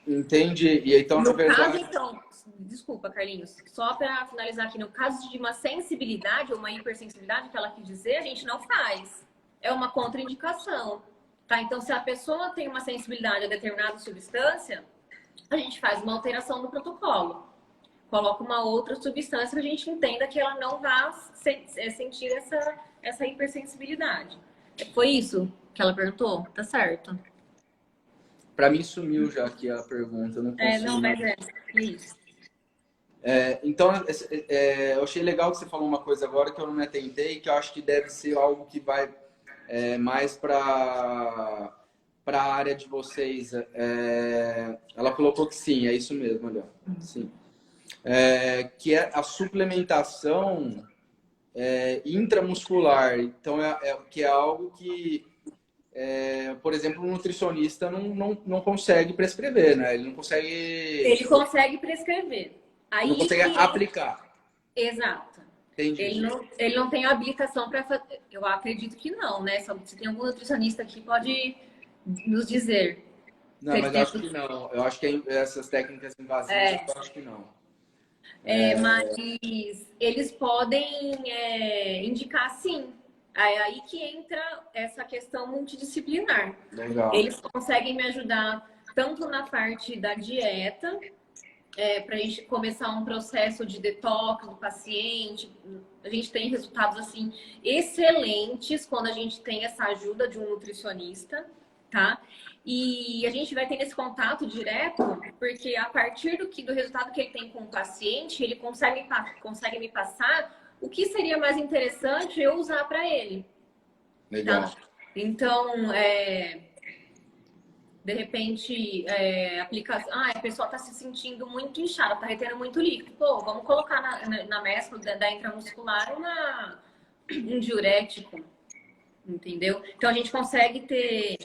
Entendi. E então, no caso, então, desculpa, Carlinhos, só para finalizar aqui, no caso de uma sensibilidade ou uma hipersensibilidade que ela quis dizer, a gente não faz. É uma contraindicação, tá? Então, se a pessoa tem uma sensibilidade a determinada substância, a gente faz uma alteração no protocolo. Coloca uma outra substância que a gente entenda que ela não vai sentir essa hipersensibilidade. Foi isso que ela perguntou? Tá certo. Para mim sumiu já aqui a pergunta, eu não consigo. Não, mas isso. Então, eu achei legal que você falou uma coisa agora que eu não me atentei, que eu acho que deve ser algo que vai mais para a área de vocês. Ela colocou que sim, é isso mesmo, olha. Sim. Que é a suplementação intramuscular. Então, que é algo que, por exemplo, um nutricionista não consegue prescrever, né? Ele não consegue... Ele consegue prescrever. Aí Não consegue aplicar. Exato. Entendi. Ele não tem habilitação para fazer. Eu acredito que não, né? Se tem algum nutricionista aqui, pode nos dizer. Não, mas eu acho que não. Eu acho que essas técnicas invasivas, eu acho que não. Mas eles podem indicar sim. Aí que entra essa questão multidisciplinar. Legal. Eles conseguem me ajudar tanto na parte da dieta, para a gente começar um processo de detox do paciente. A gente tem resultados assim excelentes quando a gente tem essa ajuda de um nutricionista, tá? E a gente vai ter esse contato direto, porque a partir do resultado que ele tem com o paciente, ele consegue me passar o que seria mais interessante eu usar para ele. Legal. Tá? Então, de repente, a pessoa está se sentindo muito inchada, está retendo muito líquido. Pô, vamos colocar na mescla da intramuscular um diurético, entendeu? Então, a gente consegue ter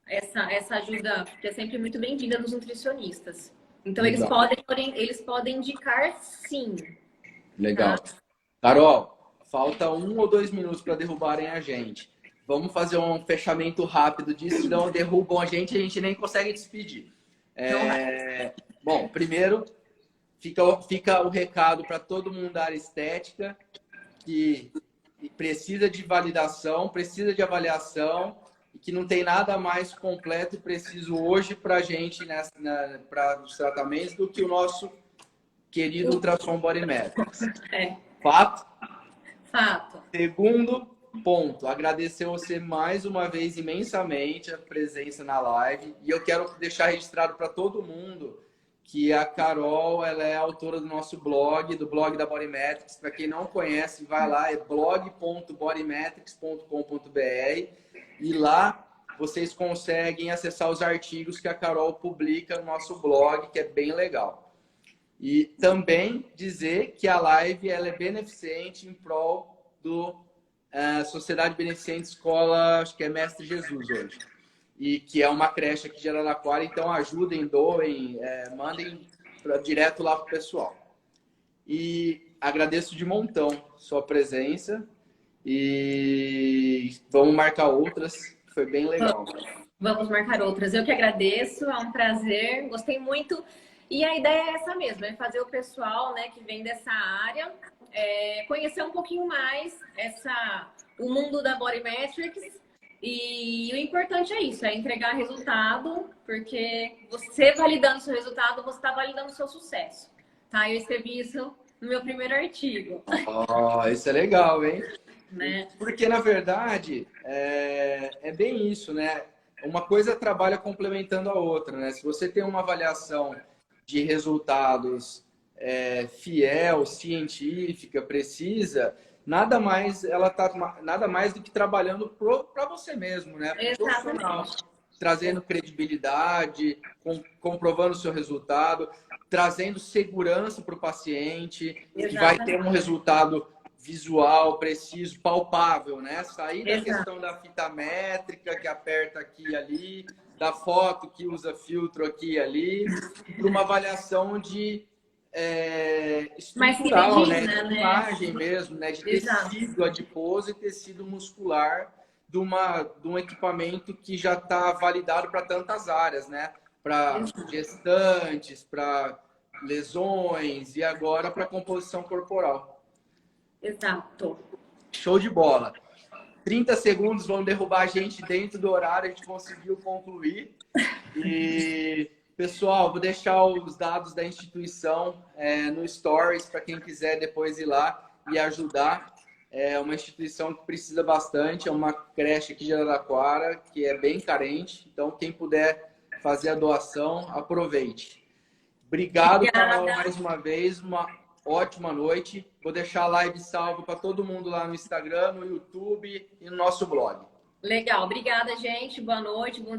essa ajuda, que é sempre muito bem-vinda dos nutricionistas. Então, eles podem indicar sim. Legal. Tá? Carol, falta 1 ou 2 minutos para derrubarem a gente. Vamos fazer um fechamento rápido disso, senão derrubam a gente nem consegue despedir. Bom, primeiro, fica o recado para todo mundo da área estética, que precisa de validação, precisa de avaliação, e que não tem nada mais completo e preciso hoje para a gente, para os tratamentos, do que o nosso querido Ultrassom Body Metrics. Fato? Fato. Segundo ponto, agradecer você mais uma vez imensamente a presença na live. E eu quero deixar registrado para todo mundo que a Carol, ela é autora do nosso blog, do blog da Bodymetrics. Para quem não conhece, vai lá, é blog.bodymetrics.com.br e lá vocês conseguem acessar os artigos que a Carol publica no nosso blog, que é bem legal. E também dizer que a live ela é beneficente em prol do Sociedade Beneficente Escola, acho que é Mestre Jesus hoje. E que é uma creche aqui de Araraquara, então ajudem, doem, mandem direto lá para o pessoal. E agradeço de montão sua presença e vamos marcar outras, foi bem legal. Vamos marcar outras. Eu que agradeço, é um prazer, gostei muito. E a ideia é essa mesmo, é fazer o pessoal, né, que vem dessa área conhecer um pouquinho mais o mundo da Body Metrics. E o importante é isso, é entregar resultado, porque você validando o seu resultado, você está validando o seu sucesso. Tá? Eu escrevi isso no meu primeiro artigo. Isso é legal, hein? Né? Porque, na verdade, é bem isso, né? Uma coisa trabalha complementando a outra, né? Se você tem uma avaliação de resultados fiel, científica, precisa, nada mais do que trabalhando para você mesmo, né? Profissional, trazendo credibilidade, comprovando o seu resultado, trazendo segurança para o paciente, que vai ter um resultado visual, preciso, palpável, né? Sair da questão da fita métrica que aperta aqui e ali, da foto que usa filtro aqui e ali, para uma avaliação de estrutural, né? De imagem mesmo, né? De tecido adiposo e tecido muscular de um equipamento que já está validado para tantas áreas, né? Para gestantes, para lesões e agora para composição corporal. Exato. Show de bola. 30 segundos vão derrubar a gente dentro do horário, a gente conseguiu concluir. E, pessoal, vou deixar os dados da instituição no Stories para quem quiser depois ir lá e ajudar. É uma instituição que precisa bastante, é uma creche aqui de Araraquara, que é bem carente. Então, quem puder fazer a doação, aproveite. Obrigado, Carol, Obrigada. mais uma vez. Uma ótima noite. Vou deixar a live salva para todo mundo lá no Instagram, no YouTube e no nosso blog. Legal. Obrigada, gente. Boa noite. Bom